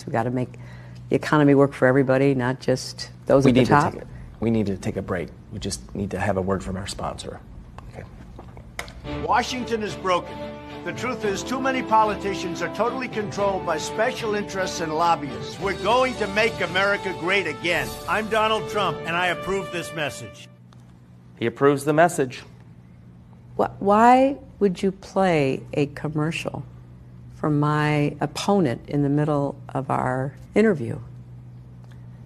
We've got to make the economy work for everybody, not just those at the top. We need to take a break. We just need to have a word from our sponsor. Okay. Washington is broken. The truth is, too many politicians are totally controlled by special interests and lobbyists. We're going to make America great again. I'm Donald Trump, and I approve this message. He approves the message. Why would you play a commercial for my opponent in the middle of our interview?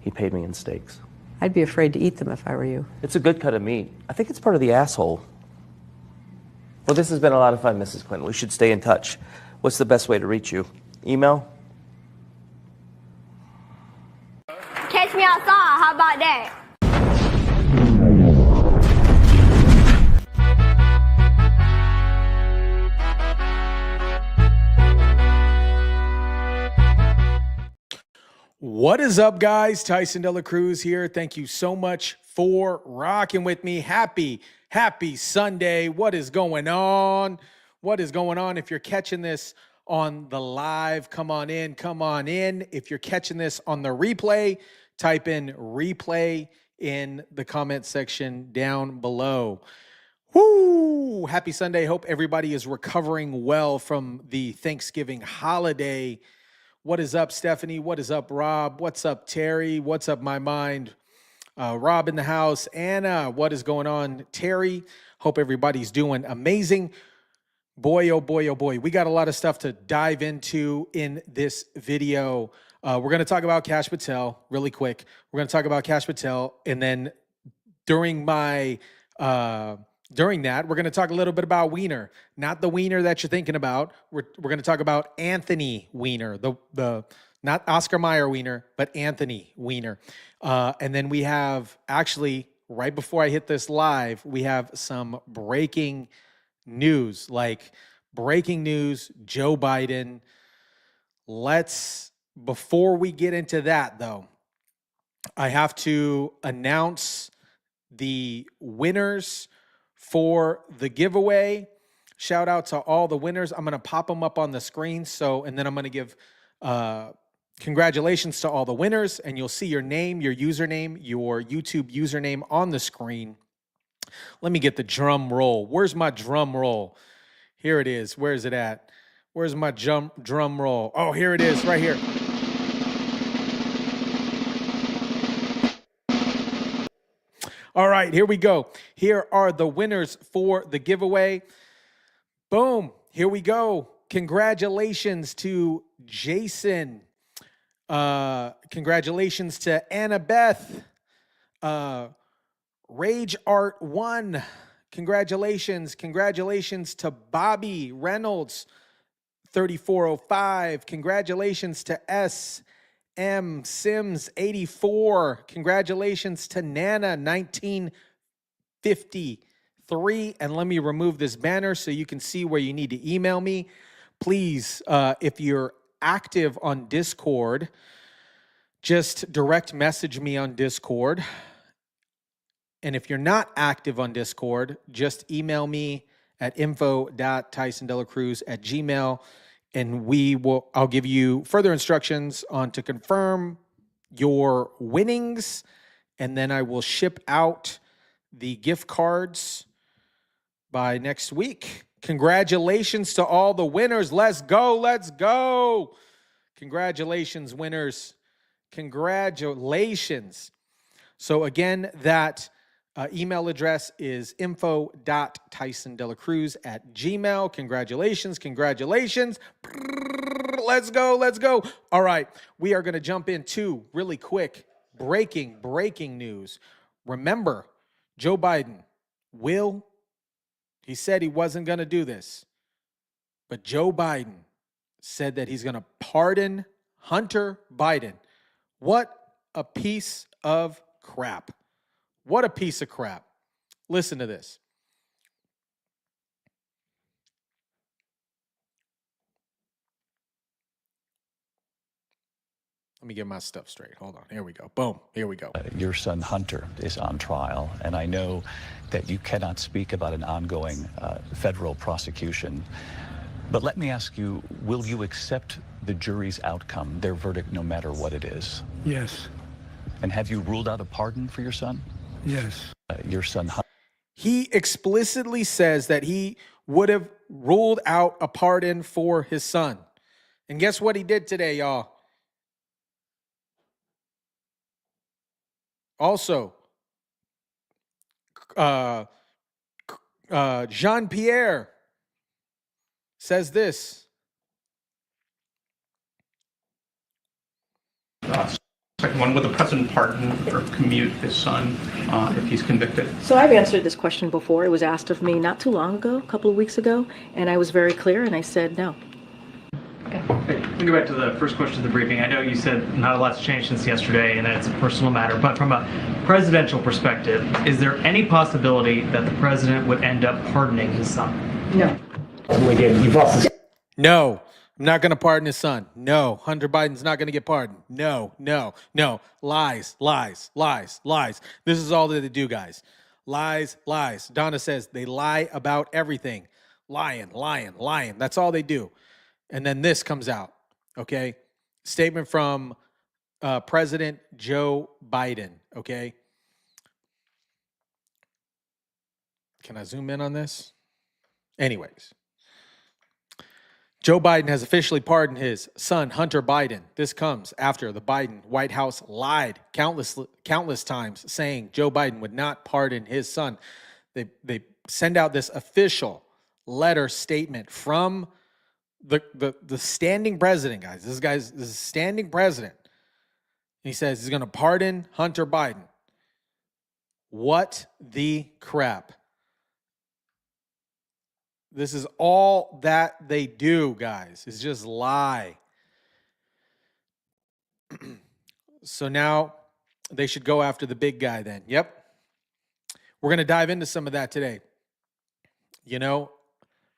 He paid me in steaks. I'd be afraid to eat them if I were you. It's a good cut of meat. I think it's part of the asshole. Well, this has been a lot of fun, Mrs. Clinton. We should stay in touch. What's the best way to reach you? Email? Catch me outside. How about that? What is up, guys? Tyson De La Cruz here. Thank you so much for rocking with me. Happy Sunday. What is going on? What is going on? If you're catching this on the live, come on in. If you're catching this on the replay, type in replay in the comment section down below. Woo! Happy Sunday. Hope everybody is recovering well from the Thanksgiving holiday. What is up, Stephanie? What is up, Rob? What's up, Terry? What's up, my mind? Rob in the house. Anna, what is going on? Terry, hope everybody's doing amazing. Boy, oh boy, oh boy. We got a lot of stuff to dive into in this video. We're going to talk about Kash Patel really quick. We're going to talk about Kash Patel. And then during that, we're going to talk a little bit about Weiner, not the Weiner that you're thinking about. We're going to talk about Anthony Weiner, the not Oscar Mayer Weiner, but Anthony Weiner. And then we have, actually, right before I hit this live, we have some breaking news, Joe Biden. Before we get into that, though, I have to announce the winners for the giveaway. Shout out to all the winners. I'm going to pop them up on the screen. And then I'm going to give congratulations to all the winners, and you'll see your name, your username, your YouTube username on the screen. Let me get the drum roll. Where's my drum roll? Here it is. Where is it at? Where's my drum roll? Oh, here it is, right here. All right, here we go. Here are the winners for the giveaway. Boom. Here we go. Congratulations to Jason. Congratulations to Annabeth. Rage Art 1. Congratulations. Congratulations to Bobby Reynolds, 3405. Congratulations to M. Sims 84. Congratulations to Nana 1953. And let me remove this banner so you can see where you need to email me. Please, if you're active on Discord, just direct message me on Discord. And if you're not active on Discord, just email me at info.tysondelacruz@gmail.com. And I'll give you further instructions on to confirm your winnings. And then I will ship out the gift cards by next week. Congratulations to all the winners. Let's go. Let's go. Congratulations, winners. Congratulations. So again, that email address is info.tysondelacruz@gmail.com. Congratulations. Congratulations. Let's go. Let's go. All right. We are going to jump into really quick breaking news. Remember, Joe Biden he said he wasn't going to do this, but Joe Biden said that he's going to pardon Hunter Biden. What a piece of crap. What a piece of crap. Listen to this. Let me get my stuff straight. Hold on. Here we go. Boom. Here we go. Your son Hunter is on trial, and I know that you cannot speak about an ongoing federal prosecution. But let me ask you, will you accept the jury's outcome, their verdict, no matter what it is? Yes. And have you ruled out a pardon for your son? Yes. Your son. He explicitly says that he would have ruled out a pardon for his son. And guess what he did today, y'all? Also, Jean-Pierre says this. Second one, will the president pardon or commute his son if he's convicted? So I've answered this question before. It was asked of me not too long ago, a couple of weeks ago, and I was very clear, and I said no. Okay. Let me go back to the first question of the briefing. I know you said not a lot's changed since yesterday and that it's a personal matter, but from a presidential perspective, is there any possibility that the president would end up pardoning his son? No. No, I'm not going to pardon his son. No, Hunter Biden's not going to get pardoned. No, no, no. Lies, lies, lies, lies. This is all that they do, guys. Lies, lies. Donna says they lie about everything. Lying, lying, lying. That's all they do. And then this comes out, okay? Statement from President Joe Biden, okay? Can I zoom in on this? Anyways. Joe Biden has officially pardoned his son, Hunter Biden. This comes after the Biden White House lied countless times, saying Joe Biden would not pardon his son. They send out this official letter statement from the standing president, guys. This is standing president. He says he's going to pardon Hunter Biden. What the crap? This is all that they do, guys, is just lie. So now they should go after the big guy then. Yep. We're going to dive into some of that today. You know,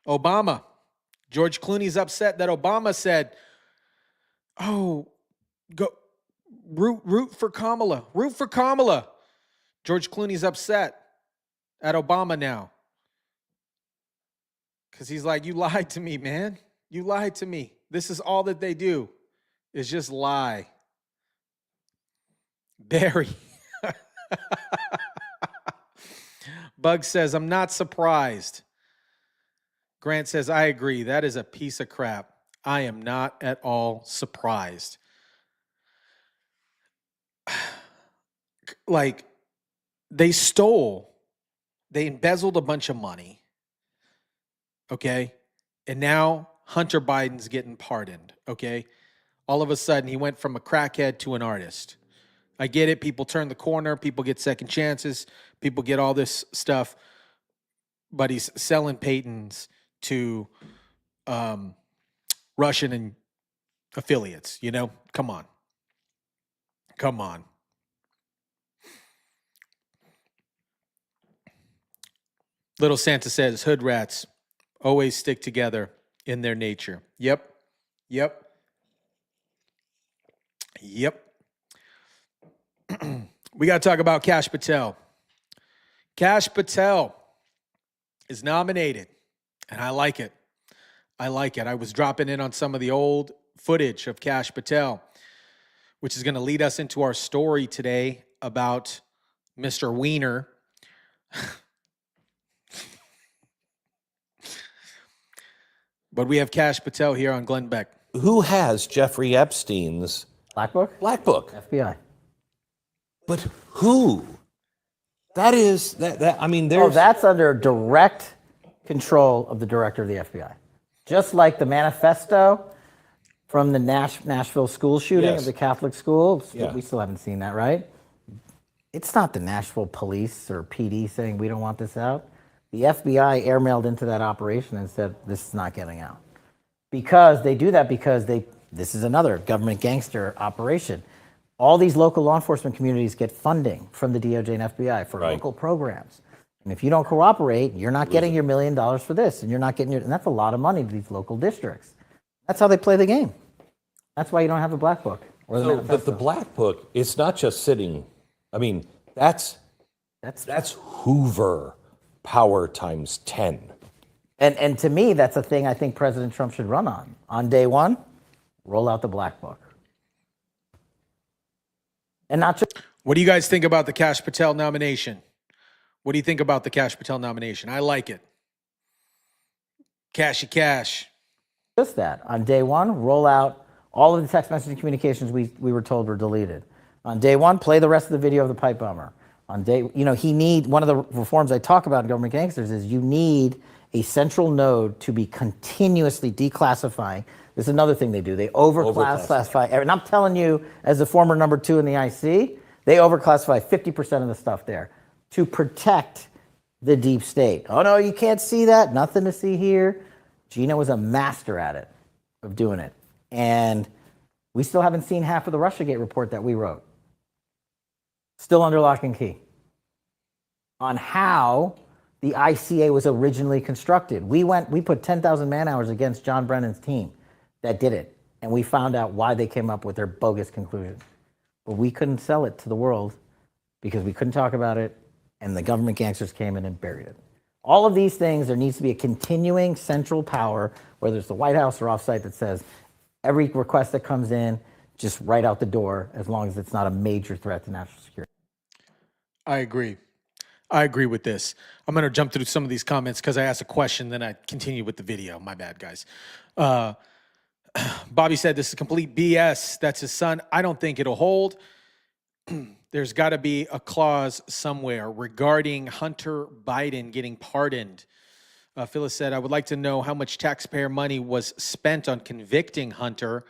Obama. George Clooney's upset that Obama said, oh, go root for Kamala. Root for Kamala. George Clooney's upset at Obama now. Because he's like, you lied to me, man. You lied to me. This is all that they do is just lie. Barry. Bug says, I'm not surprised. Grant says, I agree. That is a piece of crap. I am not at all surprised. Like, they embezzled a bunch of money. Okay? And now Hunter Biden's getting pardoned. Okay? All of a sudden, he went from a crackhead to an artist. I get it. People turn the corner. People get second chances. People get all this stuff. But he's selling patents to Russian and affiliates, you know? Come on. Come on. Little Santa says, hood rats always stick together in their nature. Yep. Yep. Yep. We got to talk about Kash Patel. Kash Patel is nominated, and I like it. I like it. I was dropping in on some of the old footage of Kash Patel, which is going to lead us into our story today about Mr. Weiner. But we have Kash Patel here on Glenn Beck. Who has Jeffrey Epstein's Black Book? Black Book? FBI. But who? That is that. I mean, there's. Oh, that's under direct control of the director of the FBI. Just like the manifesto from the Nashville school shooting of the Catholic school. Yeah. We still haven't seen that, right? It's not the Nashville police or PD saying we don't want this out. The FBI airmailed into that operation and said this is not getting out. Because they do that because this is another government gangster operation. All these local law enforcement communities get funding from the DOJ and FBI for local programs. And if you don't cooperate, you're not getting your $1 million for this, and you're not getting and that's a lot of money to these local districts. That's how they play the game. That's why you don't have a Black Book. But the Black Book, it's not just sitting. I mean, that's Hoover power times 10. And to me, that's a thing I think President Trump should run on. On day one, roll out the black book. And not just. What do you guys think about the Kash Patel nomination? What do you think about the Kash Patel nomination? I like it. Cashy cash. Just that. On day one, roll out all of the text messaging communications we were told were deleted. On day one, play the rest of the video of the pipe bomber. On day, one of the reforms I talk about in Government Gangsters is you need a central node to be continuously declassifying. This is another thing they do. They overclassify. And I'm telling you, as a former number 2 in the IC, they overclassify 50% of the stuff there to protect the deep state. Oh, no, you can't see that. Nothing to see here. Gina was a master at it, of doing it. And we still haven't seen half of the Russiagate report that we wrote. Still under lock and key. On how the ICA was originally constructed. We put 10,000 man hours against John Brennan's team that did it. And we found out why they came up with their bogus conclusion. But we couldn't sell it to the world because we couldn't talk about it. And the government gangsters came in and buried it. All of these things, there needs to be a continuing central power, whether it's the White House or offsite, that says every request that comes in, just right out the door, as long as it's not a major threat to national security. I agree. I agree with this. I'm going to jump through some of these comments because I asked a question, then I continue with the video. My bad, guys. Bobby said this is complete BS. That's his son. I don't think it'll hold. There's got to be a clause somewhere regarding Hunter Biden getting pardoned. Phyllis said, I would like to know how much taxpayer money was spent on convicting Hunter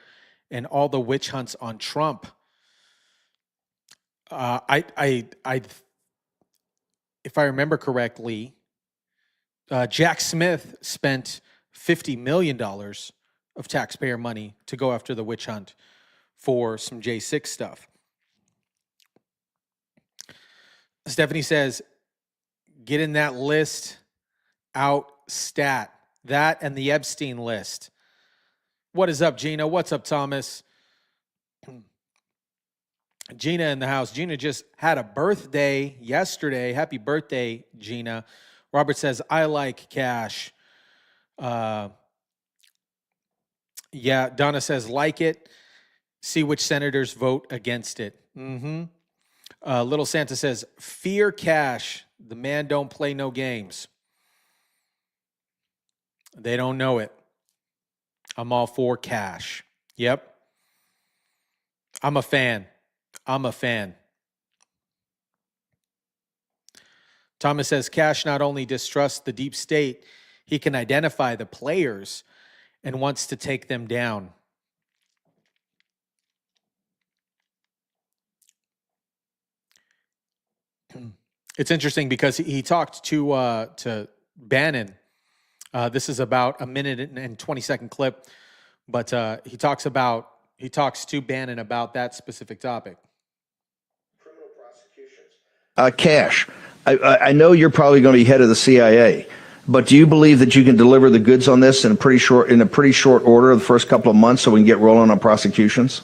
and all the witch hunts on Trump. If I remember correctly, Jack Smith spent $50 million of taxpayer money to go after the witch hunt for some J6 stuff. Stephanie says, get in that list out stat. That and the Epstein list. What is up, Gina? What's up, Thomas? Gina in the house. Gina just had a birthday yesterday. Happy birthday, Gina. Robert says, I like cash. Yeah, Donna says, like it. See which senators vote against it. Little Santa says, fear cash. The man don't play no games. They don't know it. I'm all for cash. Yep. I'm a fan. Thomas says, Cash not only distrusts the deep state, he can identify the players and wants to take them down. It's interesting because he talked to Bannon. This is about a minute and 20-second clip, but he talks to Bannon about that specific topic. Cash, I know you're probably going to be head of the CIA, but do you believe that you can deliver the goods on this in a pretty short order the first couple of months so we can get rolling on prosecutions?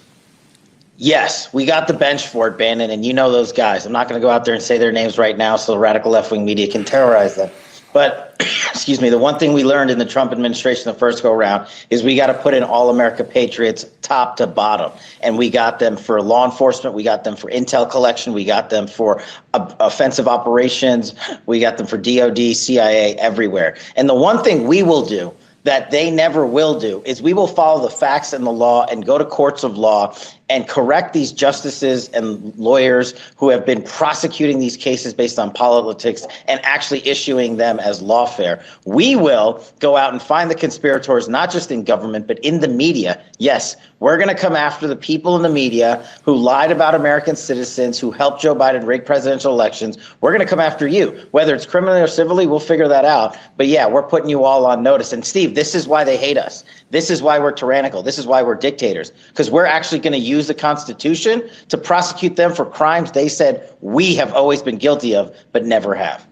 Yes, we got the bench for it, Bannon, and you know those guys. I'm not going to go out there and say their names right now so the radical left-wing media can terrorize them. But, excuse me, the one thing we learned in the Trump administration the first go-around is we got to put in all America patriots top to bottom. And we got them for law enforcement. We got them for intel collection. We got them for offensive operations. We got them for DOD, CIA, everywhere. And the one thing we will do that they never will do is we will follow the facts and the law and go to courts of law and correct these justices and lawyers who have been prosecuting these cases based on politics and actually issuing them as lawfare. We will go out and find the conspirators, not just in government, but in the media. Yes, we're going to come after the people in the media who lied about American citizens, who helped Joe Biden rig presidential elections. We're going to come after you. Whether it's criminally or civilly, we'll figure that out. But yeah, we're putting you all on notice. And Steve, this is why they hate us. This is why we're tyrannical. This is why we're dictators, because we're actually going to use the Constitution to prosecute them for crimes they said we have always been guilty of, but never have.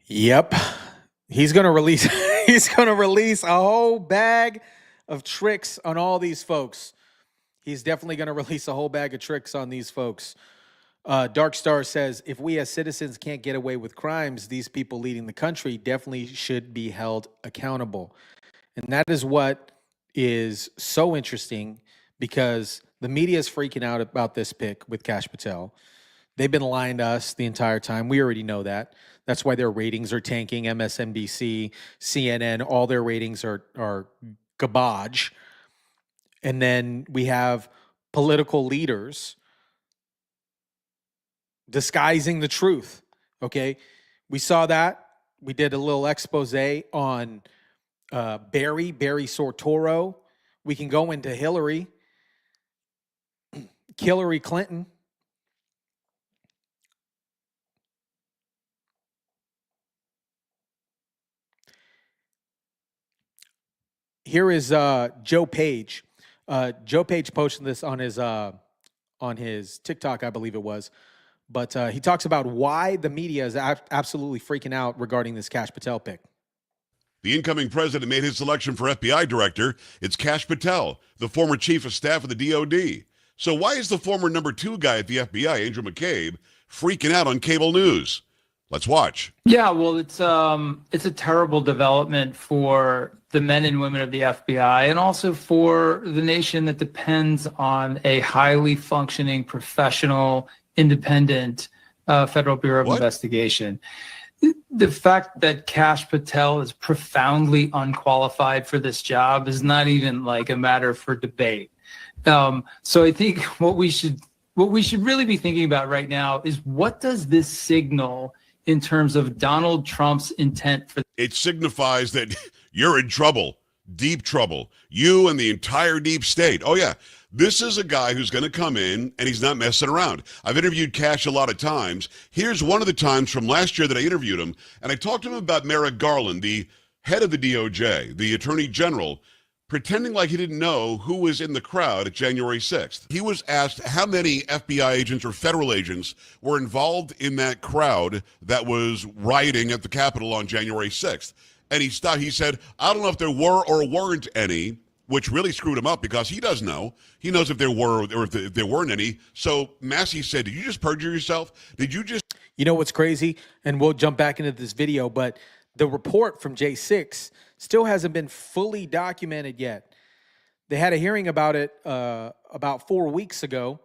Yep. He's going to release a whole bag of tricks on all these folks. He's definitely going to release a whole bag of tricks on these folks. Dark Star says, if we as citizens can't get away with crimes, these people leading the country definitely should be held accountable. And that is what is so interesting, because the media is freaking out about this pick with Kash Patel. They've been lying to us the entire time. We already know that. That's why their ratings are tanking. MSNBC, CNN, all their ratings are garbage. And then we have political leaders disguising the truth. Okay. We saw that. We did a little expose on Barry Sortoro. We can go into Hillary Clinton. Here is Joe Page. Joe Page posted this on his TikTok, I believe it was. But he talks about why the media is absolutely freaking out regarding this Kash Patel pick. The incoming president made his selection for FBI director. It's Kash Patel, the former chief of staff of the DOD. So why is the former number 2 guy at the FBI, Andrew McCabe, freaking out on cable news? Let's watch. Yeah, well, it's a terrible development for the men and women of the FBI, and also for the nation that depends on a highly functioning, professional, independent Federal Bureau of Investigation. The fact that Kash Patel is profoundly unqualified for this job is not even like a matter for debate. So I think what we should really be thinking about right now is, what does this signal in terms of Donald Trump's intent for? It signifies that you're in trouble, deep trouble. You and the entire deep state. Oh yeah, this is a guy who's going to come in and he's not messing around. I've interviewed Kash a lot of times. Here's one of the times from last year that I interviewed him, and I talked to him about Merrick Garland, the head of the DOJ, the Attorney General, pretending like he didn't know who was in the crowd at January 6th. He was asked how many FBI agents or federal agents were involved in that crowd that was rioting at the Capitol on January 6th. And he stopped. He said, I don't know if there were or weren't any, which really screwed him up, because he does know. He knows if there were or if there weren't any. So Massey said, did you just perjure yourself? Did you just... You know what's crazy? And we'll jump back into this video, but the report from J6 still hasn't been fully documented yet. They had a hearing about it about 4 weeks ago,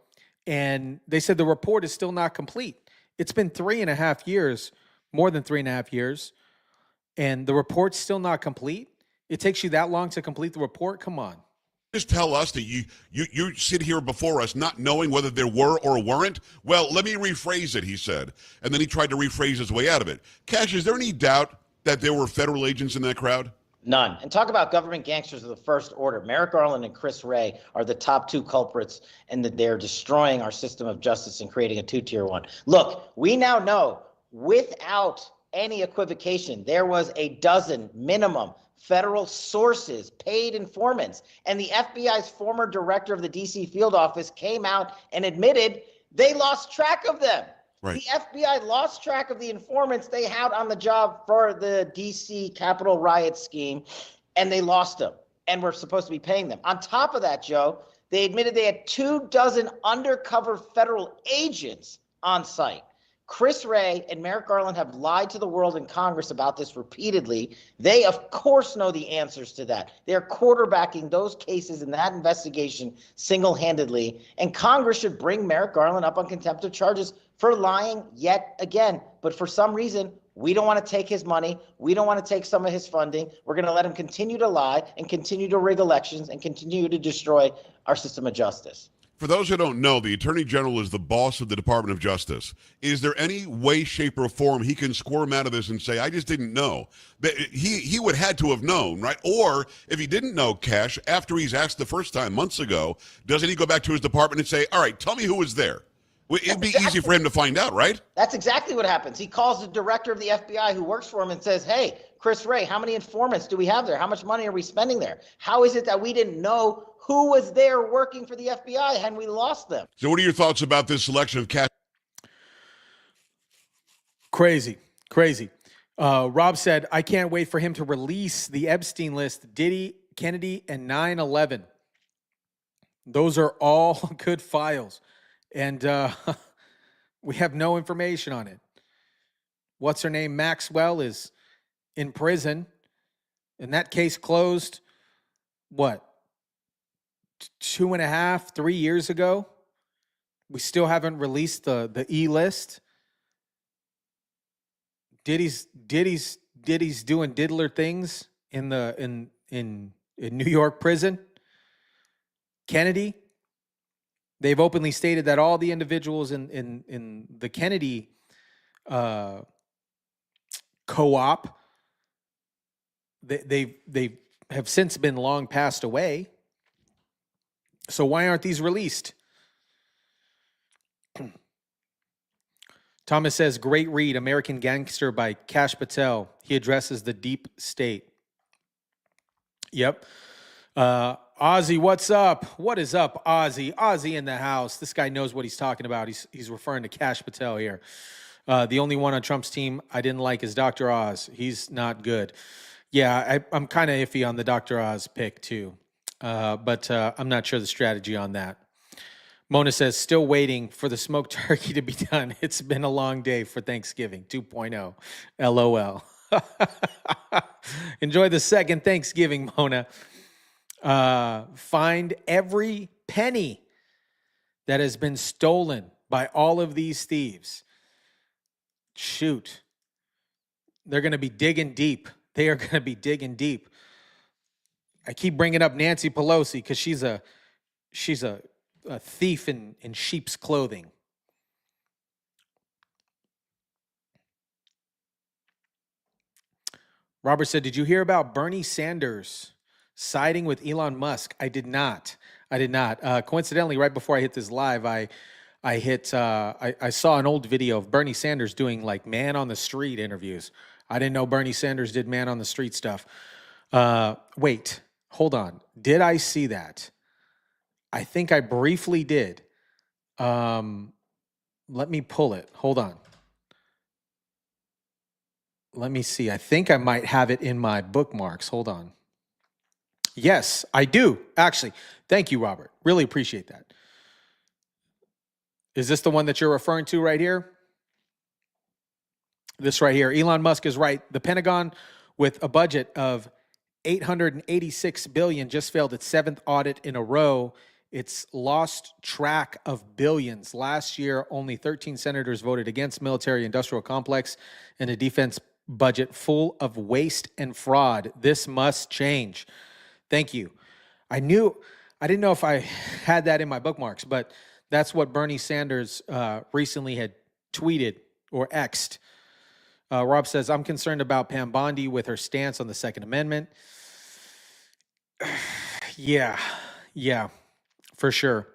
and they said the report is still not complete. It's been 3.5 years, more than 3.5 years, and the report's still not complete. It takes you that long to complete the report? Come on. Just tell us that you sit here before us not knowing whether there were or weren't? Well, let me rephrase it, he said. And then he tried to rephrase his way out of it. Kash, is there any doubt that there were federal agents in that crowd? None. And talk about government gangsters of the first order. Merrick Garland and Chris Wray are the top 2 culprits, and that they're destroying our system of justice and creating a 2-tier one. Look, we now know without any equivocation, there was a dozen minimum federal sources, paid informants. And the FBI's former director of the DC field office came out and admitted they lost track of them. Right. The FBI lost track of the informants they had on the job for the DC Capitol riot scheme, and they lost them, and were supposed to be paying them. On top of that, Joe, they admitted they had 24 undercover federal agents on site. Chris Wray and Merrick Garland have lied to the world and Congress about this repeatedly. They, of course, know the answers to that. They're quarterbacking those cases in that investigation single-handedly, and Congress should bring Merrick Garland up on contempt of charges for lying yet again. But for some reason, we don't want to take his money. We don't want to take some of his funding. We're going to let him continue to lie and continue to rig elections and continue to destroy our system of justice. For those who don't know, the Attorney General is the boss of the Department of Justice. Is there any way, shape, or form he can squirm out of this and say, I just didn't know? He would had to have known, right? Or if he didn't know, Kash, after he's asked the first time months ago, doesn't he go back to his department and say, all right, tell me who was there? It'd be easy for him to find out, right? That's exactly what happens. He calls the director of the FBI who works for him and says, hey, Chris Wray, how many informants do we have there? How much money are we spending there? How is it that we didn't know who was there working for the FBI and we lost them? So what are your thoughts about this selection of Kash? Crazy. Rob said, I can't wait for him to release the Epstein list, Diddy, Kennedy, and 9/11. Those are all good files. And We have no information on it. What's her name? Maxwell is in prison. And that case closed, what, 2.5, 3 years ago? We still haven't released the E-list. Diddy's doing diddler things in New York prison. Kennedy, they've openly stated that all the individuals in the Kennedy co-op, they have since been long passed away. So why aren't these released? Thomas says, great read, American Gangster by Kash Patel. He addresses the deep state. Yep. Ozzy, what's up? What is up, Ozzy? Ozzy in the house. This guy knows what he's talking about. He's referring to Kash Patel here. The only one on Trump's team I didn't like is Dr. Oz. He's not good. Yeah, I'm kind of iffy on the Dr. Oz pick too. But I'm not sure the strategy on that. Mona says, still waiting for the smoked turkey to be done. It's been a long day for Thanksgiving 2.0. LOL. Enjoy the second Thanksgiving, Mona. Find every penny that has been stolen by all of these thieves. Shoot. They're going to be digging deep. They are going to be digging deep. I keep bringing up Nancy Pelosi because she's a thief in sheep's clothing. Robert said, did you hear about Bernie Sanders siding with Elon Musk? I did not. Coincidentally, right before I hit this live, I saw an old video of Bernie Sanders doing like man on the street interviews. I didn't know Bernie Sanders did man on the street stuff. Wait, hold on. Did I see that? I think I briefly did. Let me pull it. Hold on. Let me see. I think I might have it in my bookmarks. Hold on. Yes, I do, actually. Thank you, Robert. Really appreciate that. Is this the one that you're referring to right here? This right here. Elon Musk is right. The Pentagon, with a budget of $886 billion, just failed its 7th audit in a row. It's lost track of billions. Last year, only 13 senators voted against military-industrial complex and a defense budget full of waste and fraud. This must change. Thank you. I didn't know if I had that in my bookmarks, but that's what Bernie Sanders recently had tweeted or X'd. Rob says, I'm concerned about Pam Bondi with her stance on the Second Amendment. Yeah, for sure.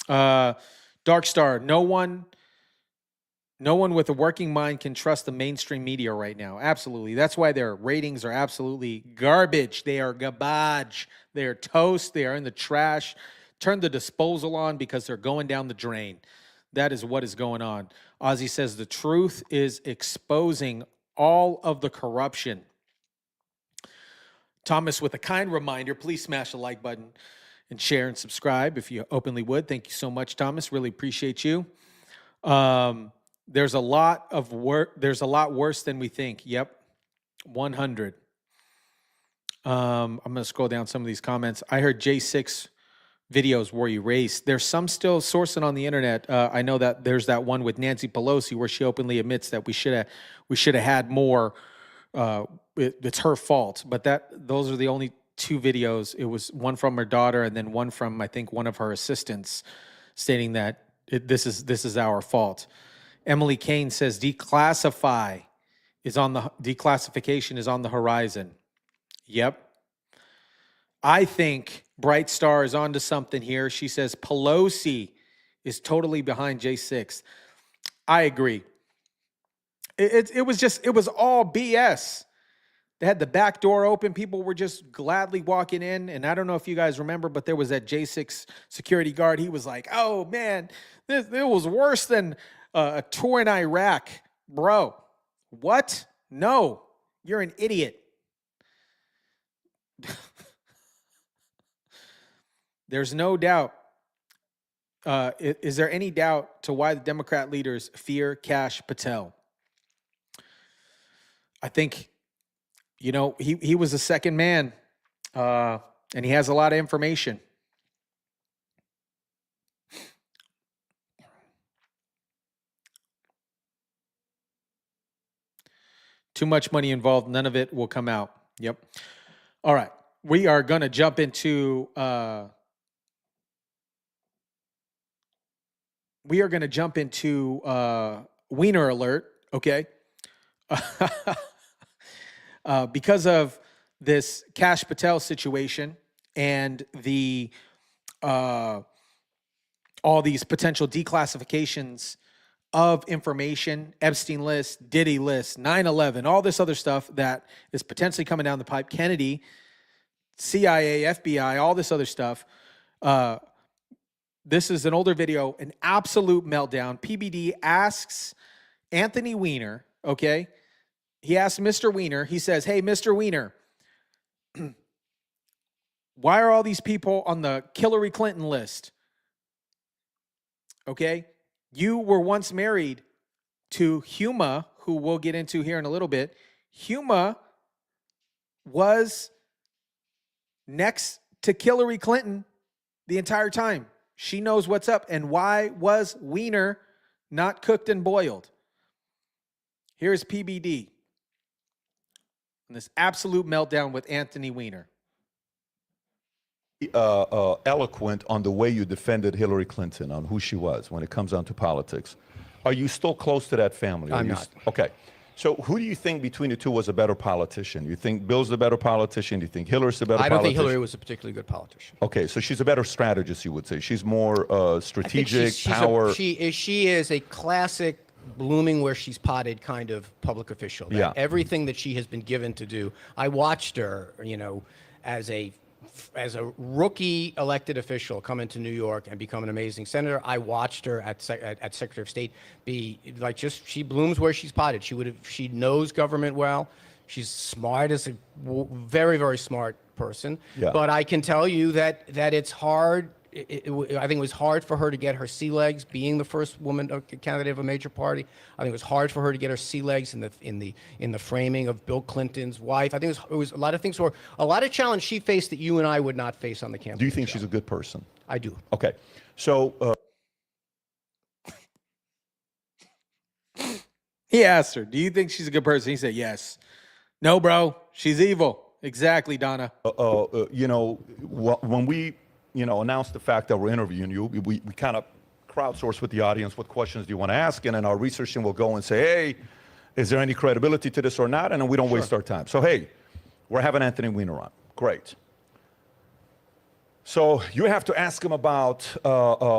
Dark Star, no one with a working mind can trust the mainstream media right now. Absolutely. That's why their ratings are absolutely garbage. They are garbage. They are toast. They are in the trash. Turn the disposal on because they're going down the drain. That is what is going on. Ozzy says the truth is exposing all of the corruption. Thomas with a kind reminder, please smash the like button and share and subscribe if you openly would. Thank you so much, Thomas. Really appreciate you. There's a lot of work. There's a lot worse than we think. Yep. 100. I'm going to scroll down some of these comments. I heard J6 videos were erased. There's some still sourcing on the internet. I know that there's that one with Nancy Pelosi where she openly admits that we should have had more. It's her fault. But those are the only 2 videos. It was one from her daughter and then one from, I think, one of her assistants stating that this is our fault. Emily Kane says declassification is on the horizon. Yep. I think Bright Star is onto something here. She says Pelosi is totally behind J6. I agree. It was all BS. They had the back door open. People were just gladly walking in. And I don't know if you guys remember, but there was that J6 security guard. He was like, oh, man, it was worse than a tour in Iraq. Bro, what? No, you're an idiot. There's no doubt. is there any doubt to why the Democrat leaders fear Cash Patel? I think, he was the second man, and he has a lot of information. Too much money involved. None of it will come out. Yep. All right. We are going to jump into Weiner alert, okay? Because of this Cash Patel situation and the all these potential declassifications of information, Epstein list, Diddy list, 9/11, all this other stuff that is potentially coming down the pipe, Kennedy, CIA, FBI, all this other stuff. This is an older video, an absolute meltdown. PBD asks Anthony Weiner, okay? He asks Mr. Weiner, he says, hey, Mr. Weiner, why are all these people on the Hillary Clinton list? Okay? You were once married to Huma, who we'll get into here in a little bit. Huma was next to Hillary Clinton the entire time. She knows what's up. And why was Weiner not cooked and boiled? Here's PBD. And this absolute meltdown with Anthony Weiner. Eloquent on the way you defended Hillary Clinton, on who she was when it comes down to politics. Are you still close to that family? I'm not. Okay. So who do you think between the two was a better politician? You think Bill's the better politician? Do you think Hillary's the better politician? I don't think Hillary was a particularly good politician. Okay, so she's a better strategist, you would say. She's more strategic, power. She is a classic blooming where she's potted kind of public official. Yeah. Everything that she has been given to do. I watched her, as a rookie elected official come into New York and become an amazing senator. I watched her at Secretary of State be like, she blooms where she's potted. She knows government well. She's smart, as a very, very smart person. Yeah. But I can tell you that it's hard. I think it was hard for her to get her sea legs, being the first woman candidate of a major party. I think it was hard for her to get her sea legs in the framing of Bill Clinton's wife. I think it was a lot of things, a lot of challenge she faced that you and I would not face on the campaign. Do you think she's a good person? I do. Okay. So he asked her, do you think she's a good person? He said, yes. No, bro, she's evil. Exactly, Donna. When we announced the fact that we're interviewing you, we kind of crowdsource with the audience, what questions do you want to ask? And then our research team will go and say, hey, is there any credibility to this or not? And then we don't waste our time. So, hey, we're having Anthony Weiner on. Great. So you have to ask him about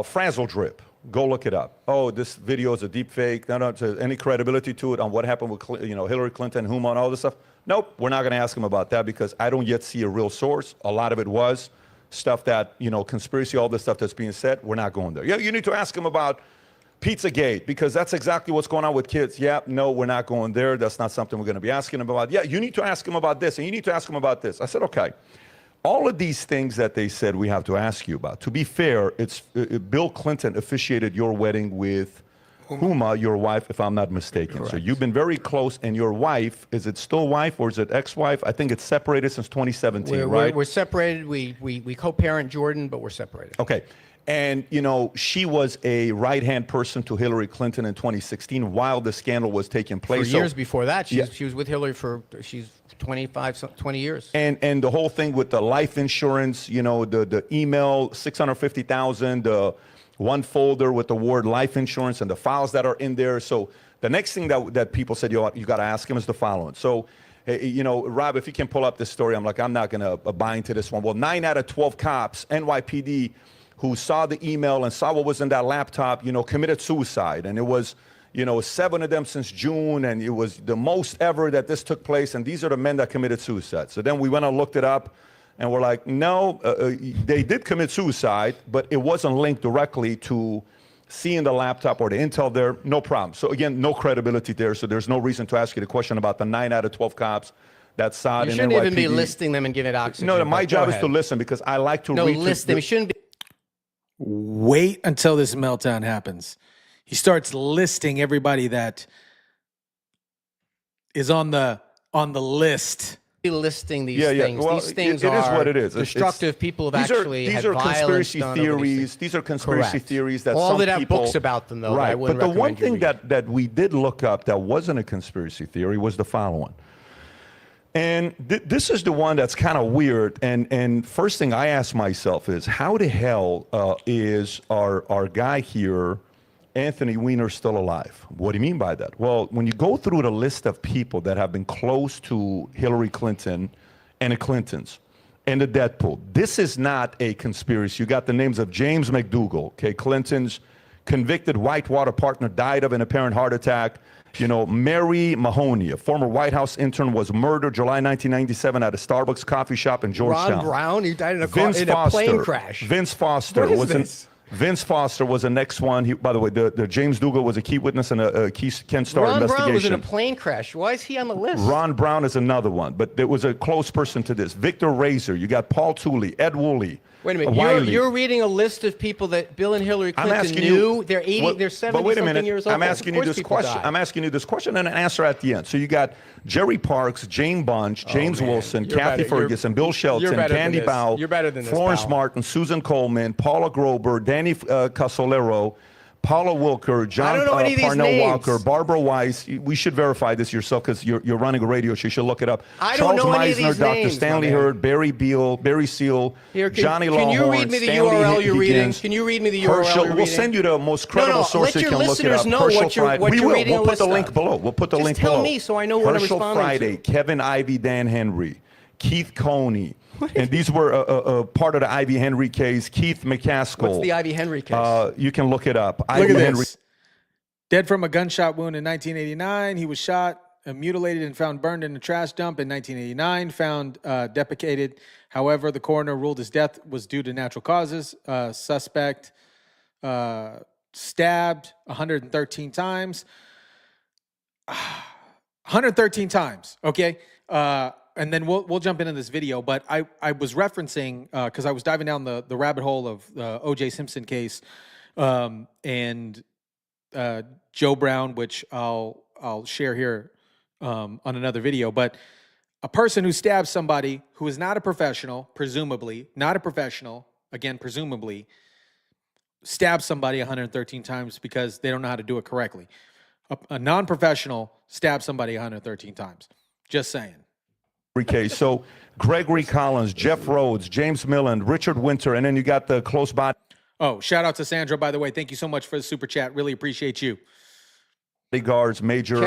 Frazzle Drip. Go look it up. Oh, this video is a deep fake. No, any credibility to it on what happened with Hillary Clinton, Huma, and all this stuff? Nope, we're not going to ask him about that because I don't yet see a real source. A lot of it was stuff that, conspiracy, all this stuff that's being said, we're not going there. Yeah, you need to ask him about Pizzagate because that's exactly what's going on with kids. Yeah, no, we're not going there. That's not something we're going to be asking him about. Yeah, you need to ask him about this and you need to ask him about this. I said, okay. All of these things that they said we have to ask you about. To be fair, it's Bill Clinton officiated your wedding with Huma, your wife, if I'm not mistaken. Correct. So you've been very close, and your wife, is it still wife or is it ex-wife? I think it's separated since 2017, right? We're separated. We co-parent Jordan, but we're separated. Okay. And, she was a right-hand person to Hillary Clinton in 2016 while the scandal was taking place. For years before that, she was with Hillary she's 20 years. And the whole thing with the life insurance, the email, 650,000, one folder with the word life insurance and the files that are in there. So the next thing that people said you got to ask him is the following. So, Rob, if you can pull up this story, I'm not going to buy into this one. Well, 9 out of 12 cops, NYPD, who saw the email and saw what was in that laptop, committed suicide. And it was, 7 of them since June, and it was the most ever that this took place. And these are the men that committed suicide. So then we went and looked it up. And we're like, no, they did commit suicide, but it wasn't linked directly to seeing the laptop or the intel there. No problem. So again, no credibility there. So there's no reason to ask you the question about the 9 out of 12 cops that saw it in NYPD. You shouldn't even be listing them and giving it oxygen. No, my job is to listen because I like to read. No, list them. You shouldn't be. Wait until this meltdown happens. He starts listing everybody that is on the list. Listing these things. Well, these things it is are what it is. destructive. People have actually these had are violence conspiracy done over these theories. These are conspiracy Correct. theories that all some that have people, books about them, though. That I right? wouldn't But the one recommend you thing that we did look up that wasn't a conspiracy theory was the following. And this is the one that's kind of weird. And first thing I ask myself is, how the hell is our guy here, Anthony Weiner, still alive? What do you mean by that? Well, when you go through the list of people that have been close to Hillary Clinton and the Clintons and the death pool, this is not a conspiracy. You got the names of James McDougal, okay, Clinton's convicted Whitewater partner, died of an apparent heart attack. You know, Mary Mahoney, a former White House intern, was murdered July 1997 at a Starbucks coffee shop in Georgetown. Ron Brown, he died in a Foster, plane crash. Vince Foster What is Vince Foster was the next one. He, by the way, the James Dougal was a key witness in a key Ken Starr Ron investigation. Brown was in a plane crash. Why is he on the list? Ron Brown is another one, but there was a close person to this. Victor Razor. You got Paul Tooley, Ed Woolley. Wait a minute. You're reading a list of people that Bill and Hillary Clinton knew. They're 80. They're 70-something years old. I'm asking you this question. I'm asking you this question and an answer at the end. So you got Jerry Parks, Jane Bunch, James Wilson, Kathy Ferguson, Bill Shelton, Candy Bow, Florence Martin, Susan Coleman, Paula Grober, Danny Casolero, Paula Wilker, John Parnell Walker, Barbara Weiss. We should verify this yourself because you're running a radio show. You should look it up. Charles Meisner, Dr. Stanley Hurd, Barry Beal, Barry Seal, Johnny Lawhorn, Can you read me the URL you're reading? Can you read me the URL Herschel, you're reading? We'll send you the most credible source you can look it up. Know what you're reading. We'll put the link below. We'll put the link below. Tell me so I know what I'm Herschel responding Friday, to. Kevin Ivey, Dan Henry, Keith Coney. And these were part of the Ivy Henry case. Keith McCaskill. What's the Ivy Henry case? You can look it up. Look Ivy at Henry. this. Dead from a gunshot wound in 1989. He was shot, mutilated, and found burned in a trash dump in 1989. Found defecated. However, the coroner ruled his death was due to natural causes. Suspect stabbed 113 times. 113 times. Okay. And then we'll jump into this video, but I was referencing because I was diving down the rabbit hole of the O.J. Simpson case and Joe Brown, which I'll share here on another video. But a person who stabs somebody who is not a professional, presumably not a professional, again presumably, stabs somebody 113 times because they don't know how to do it correctly. A non-professional stabs somebody 113 times. Just saying. Case. So Gregory Collins, Jeff Rhodes, James Milland, Richard Winter, and then you got the close body. Oh, shout out to Sandra, by the way. Thank you so much for the super chat. Really appreciate you. Guards, Major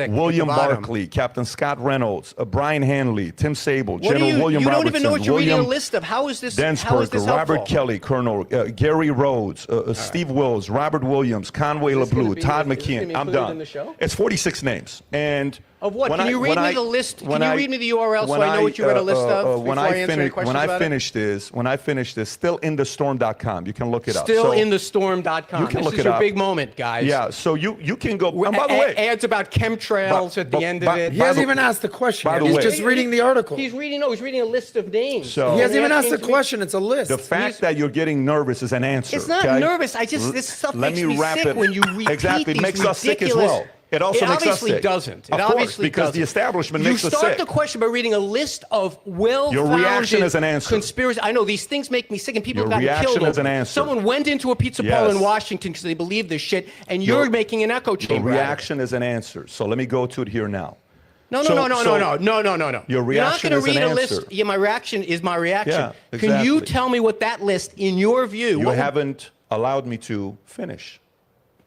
William Barkley, Captain Scott Reynolds, Brian Hanley, Tim Sable, General William Robertson. You don't even know what you're William reading a list of. How is this Densberger, Robert helpful? Kelly, Colonel Gary Rhodes, Steve Wills, Robert Williams, Conway LeBlue, Todd McKeon. I'm done. It's 46 names. And of what? Can you read me the list? Can you read me the URL so I know what you read a list of before I answer any questions about it? When I finish this, stillinthestorm.com. You can look it up. Stillinthestorm.com. You can look it up. This is your big moment, guys. Yeah, so you can go. And by the way, ads about chemtrails at the end of it. He hasn't even asked the question. He's just reading the article. He's reading a list of names. So he hasn't even asked the question. It's a list. The fact that you're getting nervous is an answer. It's not nervous. This stuff makes me sick when you repeat exactly. It makes us sick as ridiculous- well. It also makes us sick. Doesn't. Of course, because the establishment makes us sick. You start the question by reading a list of well-founded Your reaction is an answer. Conspiracy. I know these things make me sick, and people Your have gotten killed. reaction is an answer. Someone went into a pizza parlor in Washington because they believe this shit, and you're making an echo chamber. Your reaction is an answer. So let me go to it here now. No. Your reaction You're not is going an to read a answer. list. Yeah, my reaction is my reaction. Yeah, exactly. Can you tell me what that list, in your view? You haven't allowed me to finish.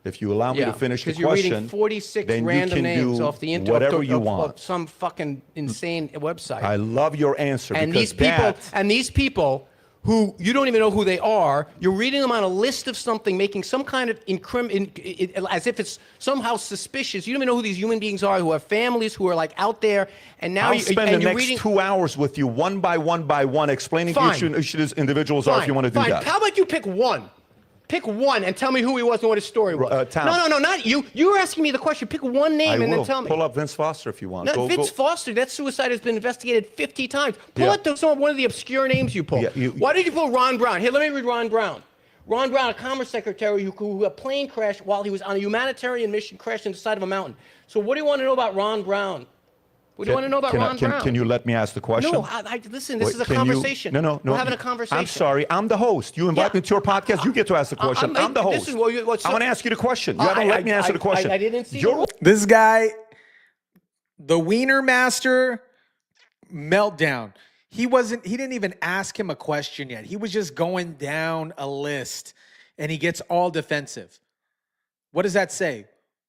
If you allow me to finish the question, you're reading 46 then random you can names do off the internet whatever you want. Of some fucking insane website. I love your answer and because these people who you don't even know who they are, you're reading them on a list of something, making some kind of as if it's somehow suspicious. You don't even know who these human beings are, who have families, who are like out there, and now I'll spend the next 2 hours with you, one by one, explaining who these individuals are if you want to do that. How about you pick one? Pick one and tell me who he was and what his story was. Tom. No, not you. You were asking me the question. Pick one name and then tell me. Pull up Vince Foster if you want. No, Vince Foster, that suicide has been investigated 50 times. Pull up one of the obscure names you pulled. Why did you pull Ron Brown? Here, let me read Ron Brown. Ron Brown, a Commerce Secretary who a plane crashed while he was on a humanitarian mission, crashed into the side of a mountain. So what do you want to know about Ron Brown? What do you want to know about Ron Brown? Can you let me ask the question? No, listen, this is a conversation. No. We're having a conversation. I'm sorry. I'm the host. You invite me to your podcast. You get to ask the question. I'm the host. I want to ask you the question. You haven't let me answer the question. I didn't see this guy, the Weiner master meltdown. He didn't even ask him a question yet. He was just going down a list and he gets all defensive. What does that say?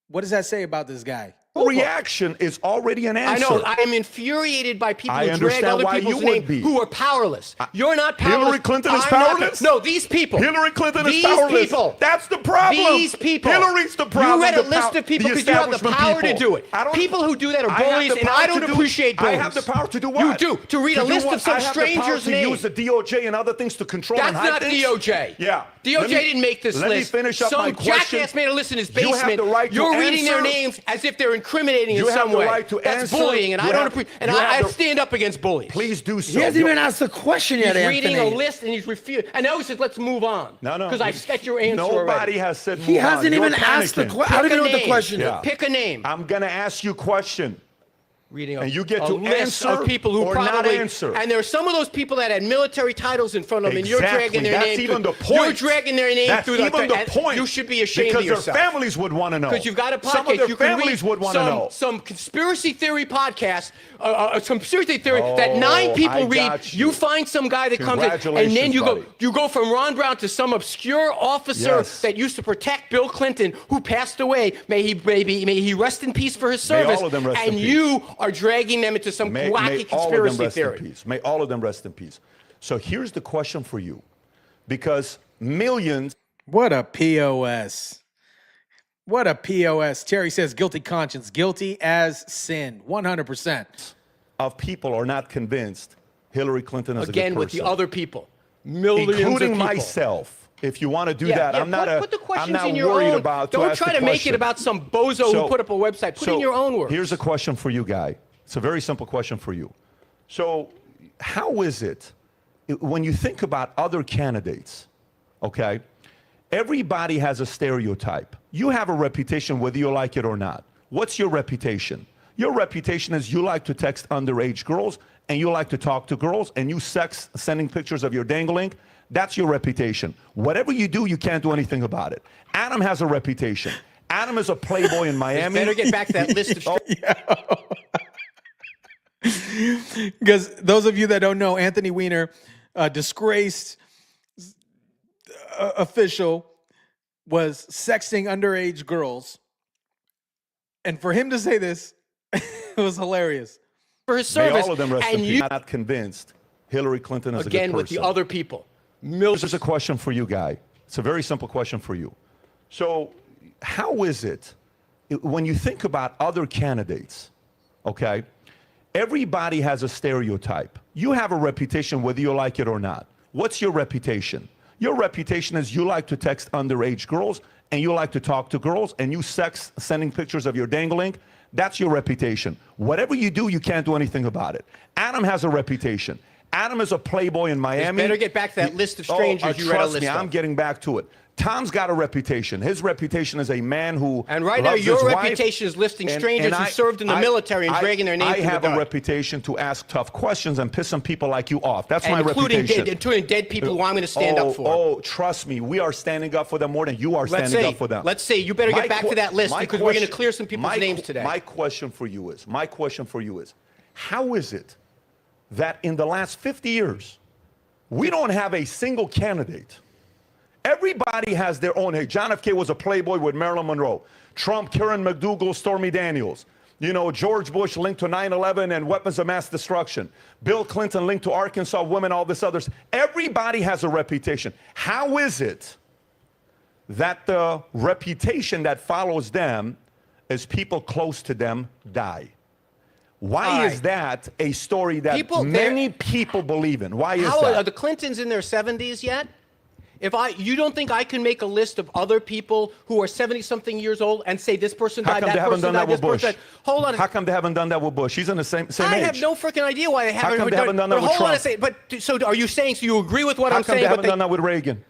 What does that say about this guy? Reaction is already an answer. I know. I am infuriated by people who drag other people's names who are powerless. You're not powerless. Hillary Clinton is powerless? No, these people. Hillary Clinton is powerless. These people. That's the problem. These people. Hillary's the problem. You read a list of people because you have the power to do it. People who do that are bullies, and I don't appreciate bullies. I have the power to do what? You do. To read a list of some stranger's name. I have the power to use the DOJ and other things to control and hide That's things. not DOJ. Yeah. DOJ didn't make this list. Let me finish up my question. Some jackass made a list in his basement. You have the right to You're reading their answer. names as if they're incriminating in You have some the way. right to That's answer. bullying, and You I don't have- appreciate. And you have I the- stand up against bullies. Please do so. He hasn't even asked the question yet, He's Anthony. reading a list and he's refused. And now he says, "Let's move on." No. Because I get your answer Nobody already. has said He move on. hasn't You're even asked the panicking. question. I don't even know what the name. question is. Yeah. Pick a name. I'm going to ask you a question. Reading And you get a to list answer of people who or not probably answer. And there are some of those people that had military titles in front of them, and you're Exactly. dragging their That's name. even through, the point. You're dragging their name That's through even the and point. You should be ashamed because of yourself. their families would want to know. Because you've got a podcast. Some of their you can families read would want to know. some conspiracy theory podcast, some conspiracy theory that 9 people I read. got you. You find some guy that comes in, and then Congratulations, you buddy. go from Ron Brown to some obscure officer Yes. that used to protect Bill Clinton, who passed away. May he rest in peace for his May service. all of them rest in and peace. you are dragging them into some May wacky all of them conspiracy rest theory. in peace. May all of them rest in peace. So here's the question for you. Because millions. What a POS. What a POS. Terry says guilty conscience, guilty as sin, 100%. Of people are not convinced Hillary Clinton is a good Again, person. with the other people. Millions including of people. myself. If you want to do that, I'm not put the questions I'm not in your worried own. about. Don't ask try the to make question. it about some bozo who put up a website. Put in your own words. Here's a question for you, Guy. It's a very simple question for you. So, how is it when you think about other candidates? Okay, everybody has a stereotype. You have a reputation whether you like it or not. What's your reputation? Your reputation is you like to text underage girls and you like to talk to girls and you sex sending pictures of your dangling. That's your reputation. Whatever you do, you can't do anything about it. Adam has a reputation. Adam is a playboy in Miami. Better get back to that list of. Because those of you that don't know, Anthony Weiner, disgraced official, was sexting underage girls. And for him to say this, it was hilarious. For his service. May all of them rest in peace. I'm not convinced Hillary Clinton is a good person. Again, with the other people. This is a question for you, Guy. It's a very simple question for you. So, how is it when you think about other candidates, okay? Everybody has a stereotype. You have a reputation whether you like it or not. What's your reputation? Your reputation is you like to text underage girls and you like to talk to girls and you sex sending pictures of your dangling. That's your reputation. Whatever you do, you can't do anything about it. Adam has a reputation. Adam is a playboy in Miami. Better get back to that list of strangers you read a trust list me, of. I'm getting back to it. Tom's got a reputation. His reputation is a man who And right now, loves your his wife. reputation is listing And- strangers and who I- served in the military and dragging their name I through the have a dirt. reputation to ask tough questions and piss some people like you off. That's And my reputation. including dead people who I'm going to stand up for. Oh, trust me, we are standing up for them more than you are standing up for them. Let's see. You better get My back que- to that list my because we're going to question- clear some people's my- names today. My question for you is, how is it that in the last 50 years, we don't have a single candidate? Everybody has their own. Hey, John F. K. was a playboy with Marilyn Monroe. Trump, Karen McDougal, Stormy Daniels. You know, George Bush linked to 9/11 and weapons of mass destruction. Bill Clinton linked to Arkansas women, all this others. Everybody has a reputation. How is it that the reputation that follows them is people close to them die? Why is that a story that many people believe in? Why is that? Are the Clintons in their 70s yet? You don't think I can make a list of other people who are 70-something years old and say this person How died, come that they haven't person done that died, this with Bush? person died? Hold on. How come they haven't done that with Bush? He's in the same age. I have no freaking idea why they haven't. How come they haven't done that with hold on a Trump? second. But so are you saying? So you agree with what How I'm come saying? they haven't done that with Reagan?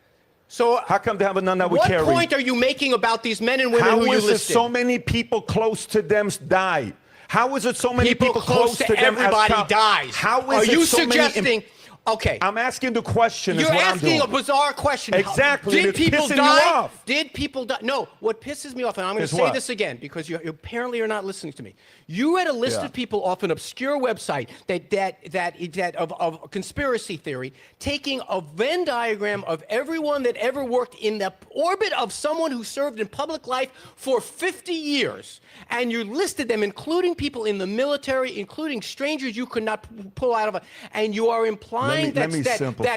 So how come they have none that we carry? What point are you making about these men and women How who you is it listed? so many people close to them die? How is it so many people close to them everybody dies? How are is you it so suggesting? many Okay. I'm asking the question. You're asking a bizarre question. Exactly. Did It's people pissing die? you off. Did people die? No. What pisses me off, and I'm going to Is say what? this again because you apparently are not listening to me. You read a list of people off an obscure website that of conspiracy theory, taking a Venn diagram of everyone that ever worked in the orbit of someone who served in public life for 50 years, and you listed them, including people in the military, including strangers you could not pull out of a, and you are implying that